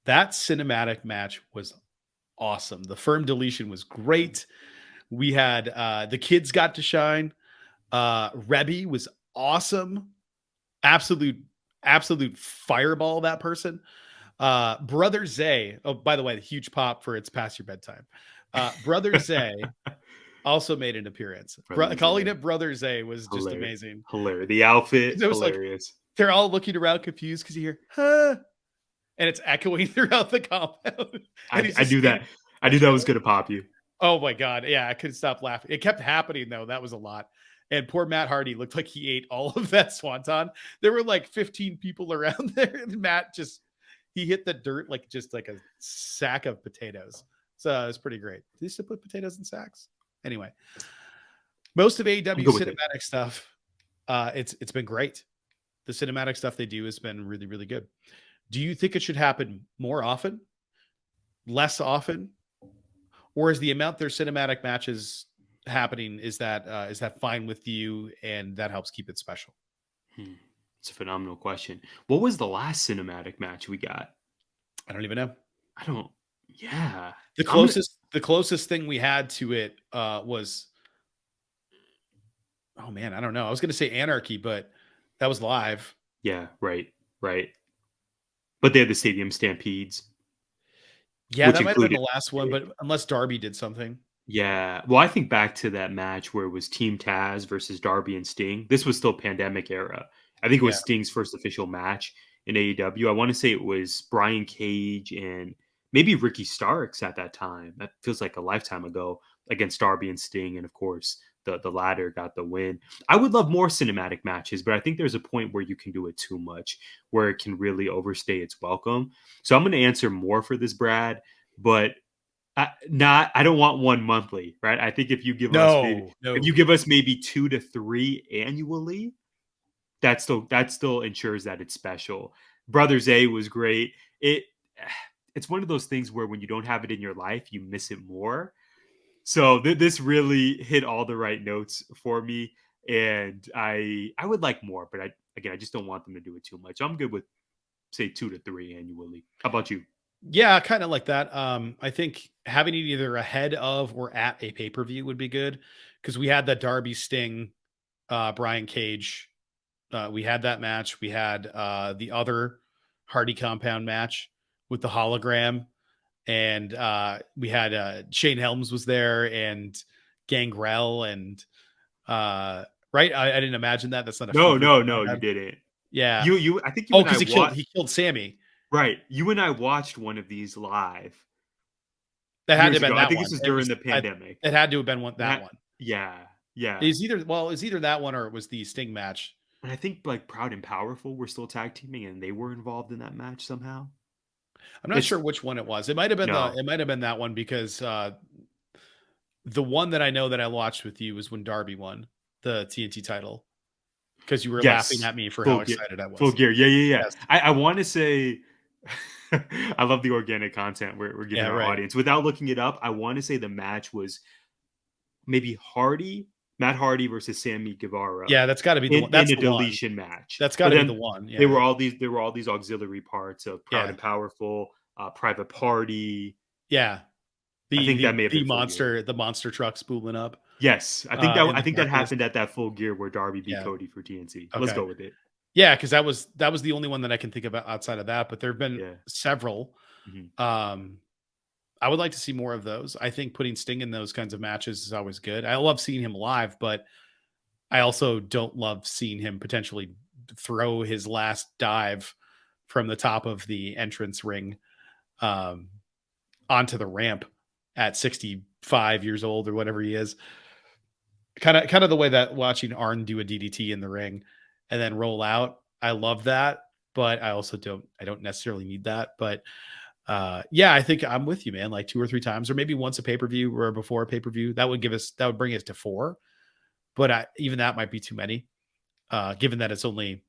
Speaker 2: that cinematic match was awesome. The Firm Deletion was great. We had the kids got to shine. Rebby was awesome. Absolute fireball, that person. Brother Zay. Oh, by the way, the huge pop for It's Past Your Bedtime. Brother Zay also made an appearance. Calling it Brother Zay was just amazing.
Speaker 3: Hilarious. The outfit,
Speaker 2: it was
Speaker 3: hilarious.
Speaker 2: Like, they're all looking around confused because you hear, huh? And it's echoing throughout the compound.
Speaker 3: I knew that. I knew that was going to pop you.
Speaker 2: Oh my God. Yeah, I couldn't stop laughing. It kept happening though. That was a lot. And poor Matt Hardy looked like he ate all of that swanton. There were like 15 people around there. And Matt he hit the dirt like a sack of potatoes. So it's pretty great. They used to put potatoes in sacks. Anyway, most of AEW cinematic stuff, it's been great. The cinematic stuff they do has been really, really good. Do you think it should happen more often, less often, or is the amount their cinematic matches happening, is that fine with you and that helps keep it special?
Speaker 3: It's a phenomenal question. What was the last cinematic match we got?
Speaker 2: I don't even know. The closest thing we had to it was, oh man, I don't know. I was going to say Anarchy, but that was live.
Speaker 3: Yeah, right. But they had the Stadium Stampedes.
Speaker 2: Yeah, that might have been the last one, but unless Darby did something.
Speaker 3: Yeah. Well, I think back to that match where it was Team Taz versus Darby and Sting. This was still pandemic era. I think it was Sting's first official match in AEW. I want to say it was Brian Cage and maybe Ricky Starks at that time. That feels like a lifetime ago, against Darby and Sting. And of course, the latter got the win. I would love more cinematic matches, but I think there's a point where you can do it too much, where it can really overstay its welcome. So I'm going to answer more for this, Brad, but I don't want one monthly, right? I think if you give us maybe 2 to 3 annually, that still ensures that it's special. Brothers A was great. It's one of those things where when you don't have it in your life, you miss it more. So this really hit all the right notes for me, and I would like more, but I just don't want them to do it too much. I'm good with, say, 2 to 3 annually. How about you?
Speaker 2: Yeah, kind of like that. I think having it either ahead of or at a pay-per-view would be good, because we had that Darby Sting, Brian Cage. We had that match. We had the other Hardy Compound match with the hologram. And we had Shane Helms was there, and Gangrel, and right. I didn't imagine that. That's not a
Speaker 3: no, you didn't.
Speaker 2: Yeah,
Speaker 3: you. I think you.
Speaker 2: Because he killed Sammy.
Speaker 3: Right, you and I watched one of these live.
Speaker 2: That had to have been that
Speaker 3: I think
Speaker 2: one.
Speaker 3: This was during the pandemic.
Speaker 2: It had to have been that one.
Speaker 3: Yeah.
Speaker 2: It's either that one or it was the Sting match.
Speaker 3: And I think like Proud and Powerful were still tag teaming, and they were involved in that match somehow.
Speaker 2: I'm not sure which one it was. It might have been that one, because the one that I know that I watched with you was when Darby won the TNT title, because you were laughing at me for how excited I was.
Speaker 3: Full Gear. Yeah. Yes. I want to say I love the organic content we're giving our audience. Without looking it up, I want to say the match was maybe Matt Hardy versus Sammy Guevara.
Speaker 2: Yeah, that's got to be the one. That's
Speaker 3: in a deletion match.
Speaker 2: That's got to be the one. Yeah.
Speaker 3: There were all these auxiliary parts of Proud and Powerful, Private Party.
Speaker 2: Yeah,
Speaker 3: I think that may have been
Speaker 2: the monster truck spooling up.
Speaker 3: Yes, I think that happened at that Full Gear where Darby beat Cody for TNT. Okay. Let's go with it.
Speaker 2: Yeah, because that was the only one that I can think of outside of that, but there have been several. Mm-hmm. I would like to see more of those. I think putting Sting in those kinds of matches is always good. I love seeing him live, but I also don't love seeing him potentially throw his last dive from the top of the entrance ring onto the ramp at 65 years old or whatever he is. Kind of the way that watching Arn do a DDT in the ring and then roll out. I love that, but I also don't necessarily need that. But I think I'm with you, man. Like 2 or 3 times, or maybe once a pay-per-view or before a pay-per-view, that would bring us to 4. But even that might be too many, given that it's only,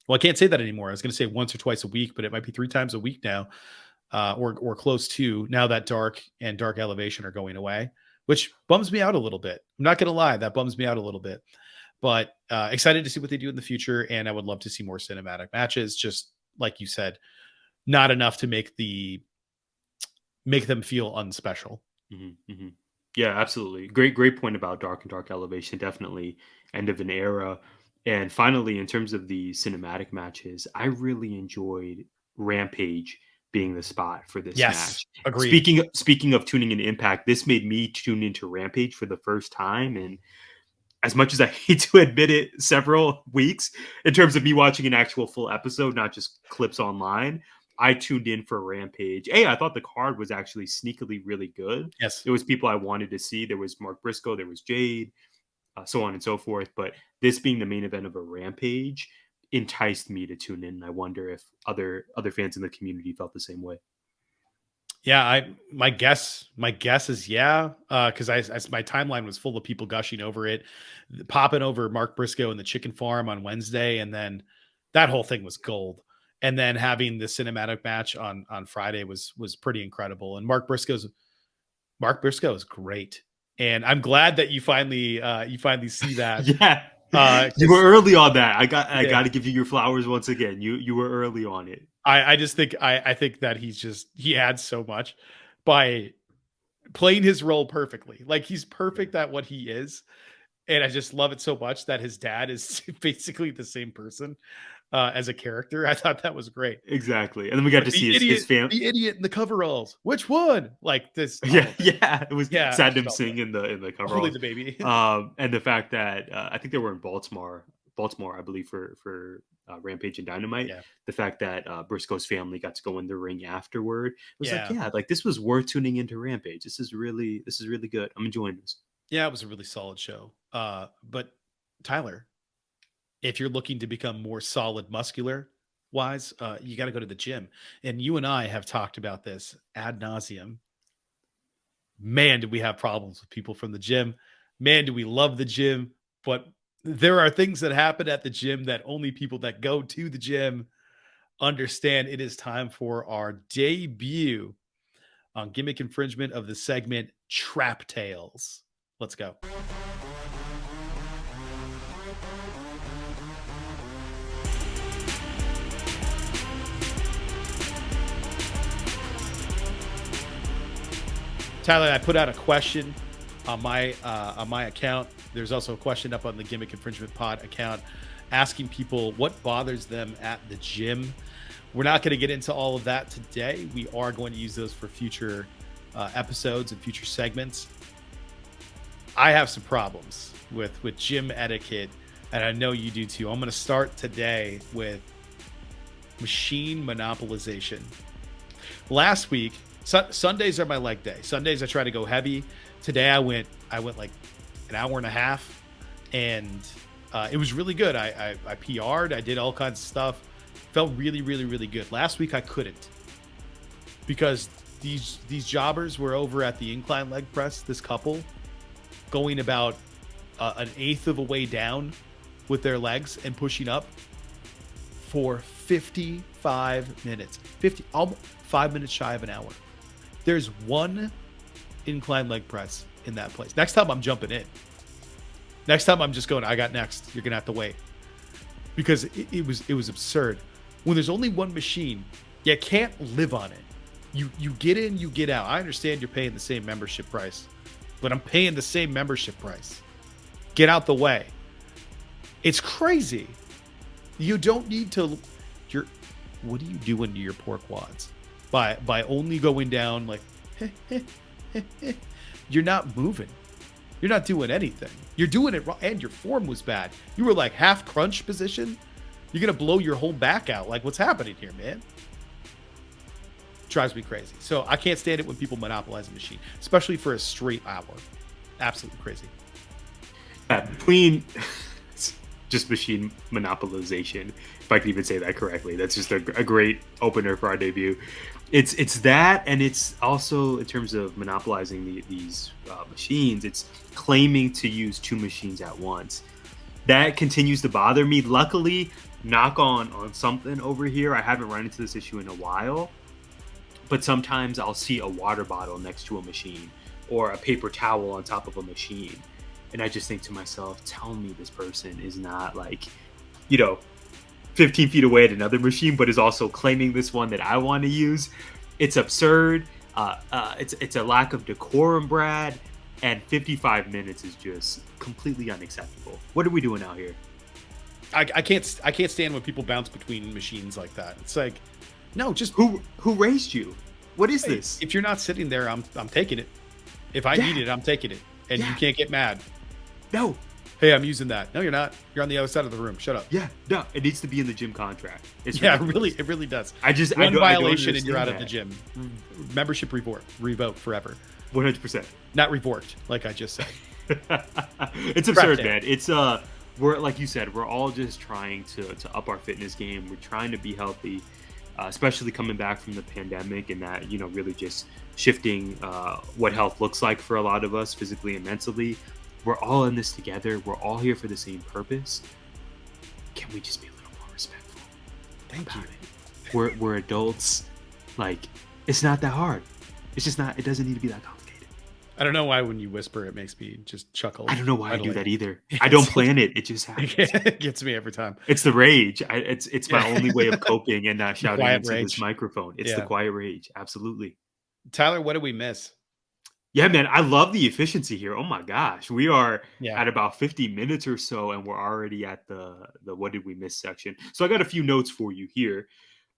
Speaker 2: I can't say that anymore. I was going to say once or twice a week, but it might be 3 times a week now, or close to, now that Dark and Dark Elevation are going away, which bums me out a little bit. I'm not going to lie. That bums me out a little bit, but excited to see what they do in the future. And I would love to see more cinematic matches, just like you said. Not enough to make them feel unspecial.
Speaker 3: Mm-hmm, mm-hmm. Yeah, absolutely. Great point about Dark and Dark Elevation. Definitely end of an era. And finally, in terms of the cinematic matches, I really enjoyed Rampage being the spot for this match.
Speaker 2: Agreed.
Speaker 3: Speaking of tuning in Impact, this made me tune into Rampage for the first time. And as much as I hate to admit it, several weeks in terms of me watching an actual full episode, not just clips online, I tuned in for Rampage. I thought the card was actually sneakily really good.
Speaker 2: Yes.
Speaker 3: There was people I wanted to see. There was Mark Briscoe, there was Jade, so on and so forth. But this being the main event of a Rampage enticed me to tune in. I wonder if other fans in the community felt the same way.
Speaker 2: Yeah, my guess is because my timeline was full of people gushing over it, popping over Mark Briscoe and the Chicken Farm on Wednesday, and then that whole thing was gold. And then having the cinematic match on Friday was pretty incredible. And Mark Briscoe is great. And I'm glad that you finally see that.
Speaker 3: Yeah. You were early on that. I got to give you your flowers once again. You were early on it.
Speaker 2: I just think I think that he adds so much by playing his role perfectly. Like, he's perfect at what he is. And I just love it so much that his dad is basically the same person as a character. I thought that was great.
Speaker 3: Exactly. And then we got to see his family.
Speaker 2: The idiot in the coveralls. Which one? Like this.
Speaker 3: Yeah. It was Saddam Singh in the coveralls.
Speaker 2: Only the baby.
Speaker 3: And the fact that I think they were in Baltimore, I believe, for Rampage and Dynamite.
Speaker 2: Yeah.
Speaker 3: The fact that Briscoe's family got to go in the ring afterward was
Speaker 2: Yeah.
Speaker 3: like, yeah, like this was worth tuning into Rampage. This is really good. I'm enjoying this.
Speaker 2: Yeah, it was a really solid show. But Tyler, if you're looking to become more solid muscular wise, you got to go to the gym. And you and I have talked about this ad nauseum. Man, do we have problems with people from the gym? Man, do we love the gym? But there are things that happen at the gym that only people that go to the gym understand. It is time for our debut on gimmick infringement of the segment Trap Tales. Let's go. Tyler, I put out a question on my account. There's also a question up on the Gimmick Infringement Pod account asking people what bothers them at the gym. We're not going to get into all of that today. We are going to use those for future episodes and future segments. I have some problems with gym etiquette, and I know you do too. I'm going to start today with machine monopolization. Last week, Sundays are my leg day. Sundays I try to go heavy. Today I went like an hour and a half, and it was really good. I PR'd. I did all kinds of stuff. Felt really, really, really good. Last week I couldn't because these jobbers were over at the incline leg press. This couple going about an eighth of a way down with their legs and pushing up for 55 minutes. 5 minutes shy of an hour. There's one incline leg press in that place. Next time I'm jumping in. Next time I'm just going, I got next. You're going to have to wait. Because it was absurd. When there's only one machine, you can't live on it. You get in, you get out. I understand you're paying the same membership price, but I'm paying the same membership price. Get out the way. It's crazy. You don't need to. What are you doing to your poor quads by only going down like? You're not moving. You're not doing anything. You're doing it wrong, and your form was bad. You were like half crunch position. You're gonna blow your whole back out. Like, what's happening here, man? Drives me crazy. So I can't stand it when people monopolize a machine, especially for a straight hour. Absolutely crazy.
Speaker 3: Between just machine monopolization, if I can even say that correctly, that's just a great opener for our debut. It's that, and it's also in terms of monopolizing these machines, it's claiming to use two machines at once. That continues to bother me. Luckily, knock on something over here, I haven't run into this issue in a while, but sometimes I'll see a water bottle next to a machine or a paper towel on top of a machine, and I just think to myself, tell me this person is not 15 feet away at another machine, but is also claiming this one that I want to use. It's absurd. It's a lack of decorum, Brad. And 55 minutes is just completely unacceptable. What are we doing out here?
Speaker 2: I can't stand when people bounce between machines like that. It's like, no, just
Speaker 3: who raised you? What is this?
Speaker 2: If you're not sitting there, I'm taking it. If I need it, I'm taking it, and you can't get mad.
Speaker 3: No.
Speaker 2: Hey, I'm using that. No, you're not. You're on the other side of the room. Shut up.
Speaker 3: Yeah, no. It needs to be in the gym contract. It
Speaker 2: really does.
Speaker 3: One
Speaker 2: violation and you're out of the gym. Membership revoked forever.
Speaker 3: 100%.
Speaker 2: Not revoked, like I just said.
Speaker 3: It's absurd, man. It's we're like you said, we're all just trying to up our fitness game. We're trying to be healthy, especially coming back from the pandemic, and that really just shifting what health looks like for a lot of us, physically and mentally. We're all in this together. We're all here for the same purpose. Can we just be a little more respectful?
Speaker 2: Thank you.
Speaker 3: We're adults. Like, it's not that hard. It's just not. It doesn't need to be that complicated.
Speaker 2: I don't know why when you whisper, it makes me just chuckle.
Speaker 3: I don't know why I do that either. I don't plan it. It just happens.
Speaker 2: It gets me every time.
Speaker 3: It's the rage. It's my only way of coping and not shouting into this microphone. It's the quiet rage. Absolutely.
Speaker 2: Tyler, what did we miss?
Speaker 3: Yeah, man, I love the efficiency here. Oh my gosh, we are at about 50 minutes or so, and we're already at the what did we miss section. So I got a few notes for you here,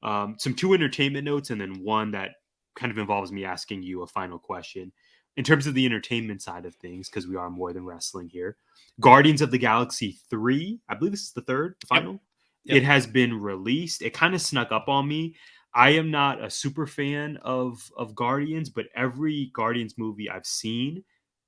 Speaker 3: some 2 entertainment notes, and then one that kind of involves me asking you a final question. In terms of the entertainment side of things, because we are more than wrestling here, Guardians of the Galaxy 3, I believe this is the third, the final. It has been released. It kind of snuck up on me. I am not a super fan of Guardians, but every Guardians movie I've seen,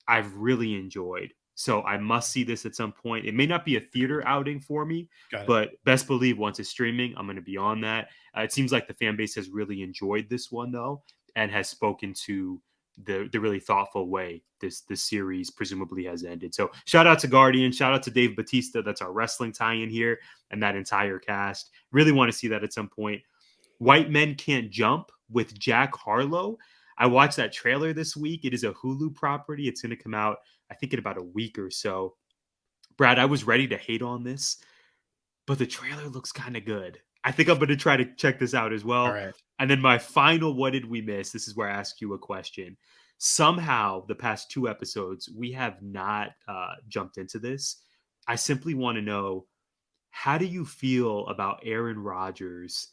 Speaker 3: I've really enjoyed. So I must see this at some point. It may not be a theater outing for me, but best believe once it's streaming, I'm going to be on that. It seems like the fan base has really enjoyed this one though, and has spoken to the really thoughtful way this series presumably has ended. So shout out to Guardian, shout out to Dave Bautista. That's our wrestling tie-in here, and that entire cast. Really want to see that at some point. White Men Can't Jump with Jack Harlow. I watched that trailer this week. It is a Hulu property. It's going to come out, I think, in about a week or so. Brad, I was ready to hate on this, but the trailer looks kind of good. I think I'm going to try to check this out as well.
Speaker 2: All right.
Speaker 3: And then my final, what did we miss? This is where I ask you a question. Somehow, the past 2 episodes, we have not jumped into this. I simply want to know, how do you feel about Aaron Rodgers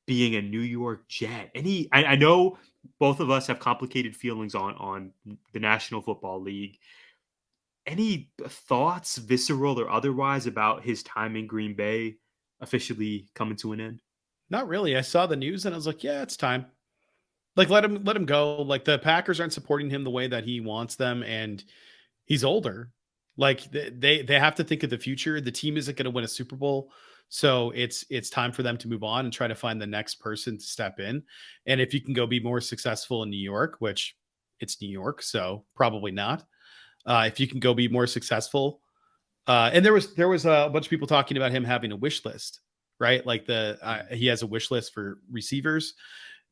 Speaker 3: being a New York Jet? I know both of us have complicated feelings on the National Football League. Any thoughts, visceral or otherwise, about his time in Green Bay officially coming to an end?
Speaker 2: Not really. I saw the news and I was like, yeah, it's time. Like, let him go. Like, the Packers aren't supporting him the way that he wants them, and he's older. Like, they have to think of the future. The team isn't going to win a Super Bowl. So it's time for them to move on and try to find the next person to step in. And if you can go be more successful in New York, which it's New York, so probably not. If you can go be more successful. And there was a bunch of people talking about him having a wish list, right? Like he has a wish list for receivers.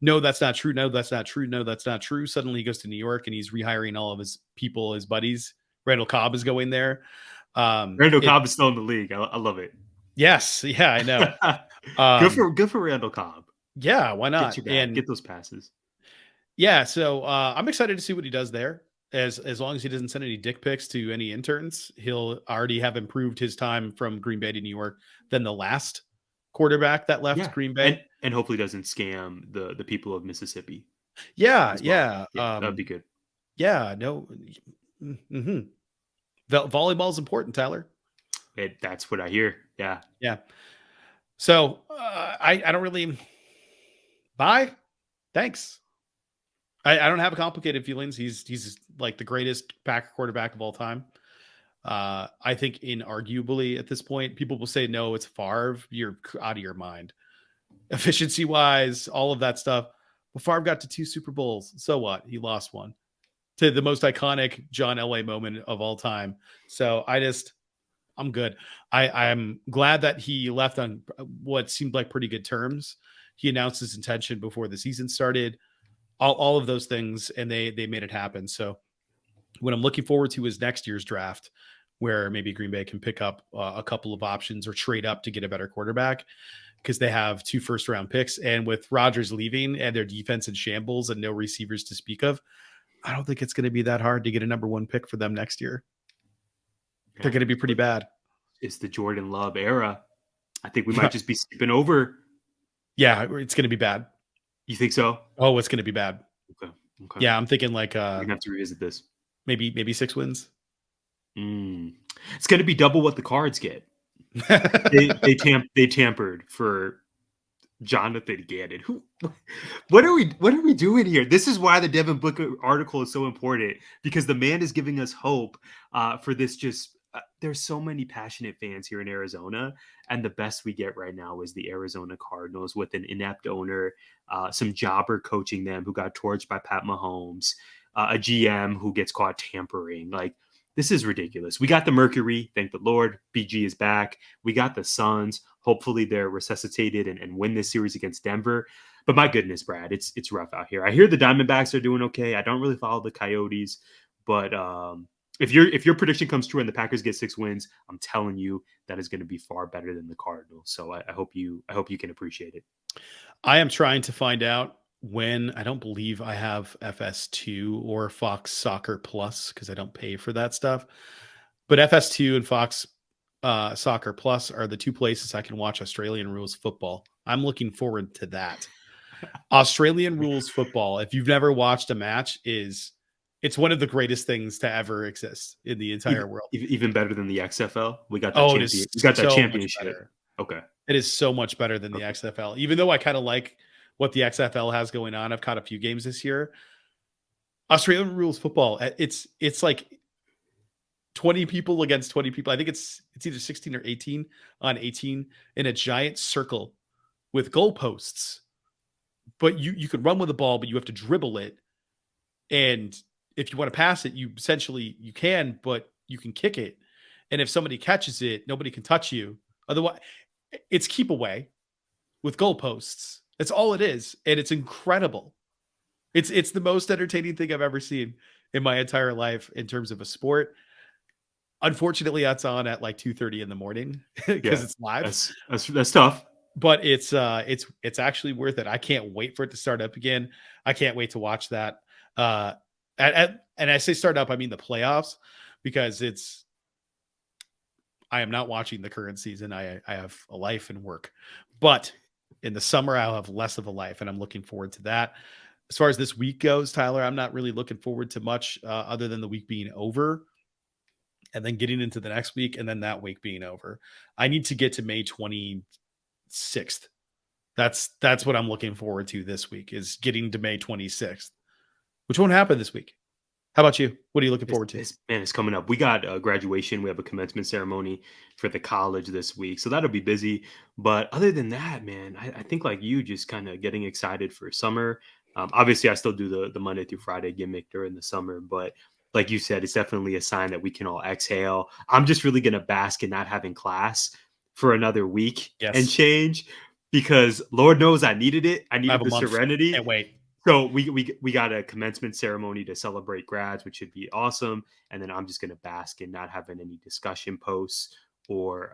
Speaker 2: No, that's not true. No, that's not true. No, that's not true. Suddenly he goes to New York and he's rehiring all of his people, his buddies. Randall Cobb is going there.
Speaker 3: Randall Cobb is still in the league. I love it.
Speaker 2: Yes. Yeah, I know.
Speaker 3: Good for Randall Cobb.
Speaker 2: Yeah, why not?
Speaker 3: Get those passes.
Speaker 2: Yeah, so I'm excited to see what he does there. As long as he doesn't send any dick pics to any interns, he'll already have improved his time from Green Bay to New York than the last quarterback that left Green Bay.
Speaker 3: And hopefully doesn't scam the people of Mississippi.
Speaker 2: Yeah.
Speaker 3: That'd be good.
Speaker 2: Yeah, no. Mm-hmm. Volleyball is important, Tyler.
Speaker 3: That's what I hear. Yeah.
Speaker 2: Yeah. So I don't really bye. Thanks. I don't have complicated feelings. He's like the greatest Packer quarterback of all time. I think inarguably at this point, people will say, no, it's Favre. You're out of your mind. Efficiency wise, all of that stuff. Well, Favre got to 2 Super Bowls. So what? He lost one to the most iconic John Elway moment of all time. So I'm good. I'm glad that he left on what seemed like pretty good terms. He announced his intention before the season started, all of those things, and they made it happen. So what I'm looking forward to is next year's draft, where maybe Green Bay can pick up a couple of options or trade up to get a better quarterback, because they have 2 first-round picks. And with Rodgers leaving and their defense in shambles and no receivers to speak of, I don't think it's going to be that hard to get a number 1 pick for them next year. They're going to be pretty bad.
Speaker 3: It's the Jordan Love era. I think we might just be skipping over.
Speaker 2: Yeah, it's going to be bad.
Speaker 3: You think so?
Speaker 2: Oh, it's going to be bad.
Speaker 3: Okay.
Speaker 2: Yeah, I'm thinking like
Speaker 3: we're going to have to revisit this.
Speaker 2: Maybe 6 wins.
Speaker 3: It's going to be double what the Cards get. they tampered for Jonathan Gannon. What are we doing here? This is why the Devin Booker article is so important, because the man is giving us hope for this. There's so many passionate fans here in Arizona, and the best we get right now is the Arizona Cardinals with an inept owner, some jobber coaching them who got torched by Pat Mahomes, a GM who gets caught tampering. Like, this is ridiculous. We got the Mercury, thank the Lord. BG is back. We got the Suns. Hopefully they're resuscitated and win this series against Denver. But my goodness, Brad, it's rough out here. I hear the Diamondbacks are doing okay. I don't really follow the Coyotes, but if your prediction comes true and the Packers get 6 wins, I'm telling you that is going to be far better than the Cardinals. So I hope you can appreciate it.
Speaker 2: I am trying to find out when. I don't believe I have FS2 or Fox Soccer Plus because I don't pay for that stuff. But FS2 and Fox Soccer Plus are the 2 places I can watch Australian rules football. I'm looking forward to that. Australian rules football, if you've never watched a match, it's one of the greatest things to ever exist in the entire world.
Speaker 3: Even better than the XFL. We got that championship. Okay.
Speaker 2: It is so much better than the XFL. Even though I kind of like what the XFL has going on. I've caught a few games this year. Australian rules football. It's like 20 people against 20 people. I think it's either 16 or 18 on 18 in a giant circle with goalposts. But you could run with the ball, but you have to dribble it. And if you want to pass it, you can, but you can kick it. And if somebody catches it, nobody can touch you. Otherwise, it's keep away with goalposts. That's all it is. And it's incredible. It's the most entertaining thing I've ever seen in my entire life in terms of a sport. Unfortunately, that's on at like 2:30 in the morning because it's live.
Speaker 3: That's tough.
Speaker 2: But it's actually worth it. I can't wait for it to start up again. I can't wait to watch that. And I say start up, I mean the playoffs, because I am not watching the current season. I have a life and work, but in the summer I'll have less of a life, and I'm looking forward to that. As far as this week goes, Tyler, I'm not really looking forward to much other than the week being over and then getting into the next week and then that week being over. I need to get to May 26th. That's what I'm looking forward to this week, is getting to May 26th, which won't happen this week. How about you? What are you looking forward to?
Speaker 3: It's coming up. We got a graduation. We have a commencement ceremony for the college this week. So that'll be busy. But other than that, man, I think like you, just kind of getting excited for summer. Obviously, I still do the Monday through Friday gimmick during the summer. But like you said, it's definitely a sign that we can all exhale. I'm just really going to bask in not having class for another week and change, because Lord knows I needed it. I needed the serenity.
Speaker 2: Can't wait.
Speaker 3: So we got a commencement ceremony to celebrate grads, which should be awesome. And then I'm just going to bask in not having any discussion posts or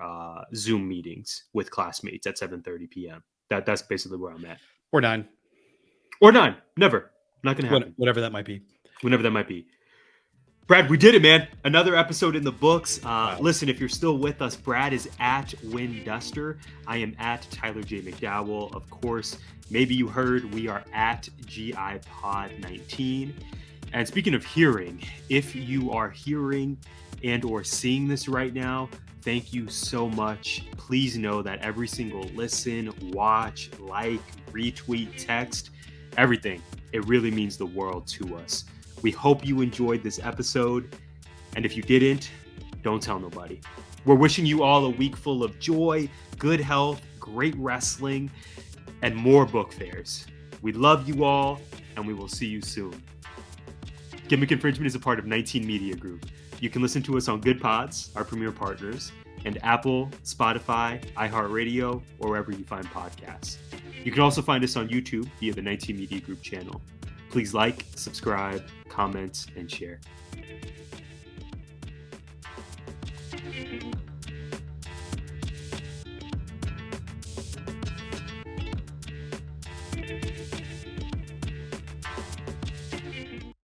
Speaker 3: Zoom meetings with classmates at 7:30 p.m. That's basically where I'm at.
Speaker 2: Or 9.
Speaker 3: Or 9. Never. Not going to happen.
Speaker 2: Whatever that might be.
Speaker 3: Whenever that might be. Brad, we did it, man. Another episode in the books.
Speaker 2: Wow. Listen,
Speaker 3: if you're still with us, Brad is at Winduster. I am at Tyler J. McDowell. Of course, maybe you heard we are at GIPod19. And speaking of hearing, if you are hearing and or seeing this right now, thank you so much. Please know that every single listen, watch, like, retweet, text, everything, it really means the world to us. We hope you enjoyed this episode. And if you didn't, don't tell nobody. We're wishing you all a week full of joy, good health, great wrestling, and more book fairs. We love you all, and we will see you soon. Gimmick Infringement is a part of 19 Media Group. You can listen to us on Good Pods, our premier partners, and Apple, Spotify, iHeartRadio, or wherever you find podcasts. You can also find us on YouTube via the 19 Media Group channel. Please like, subscribe, comment, and share.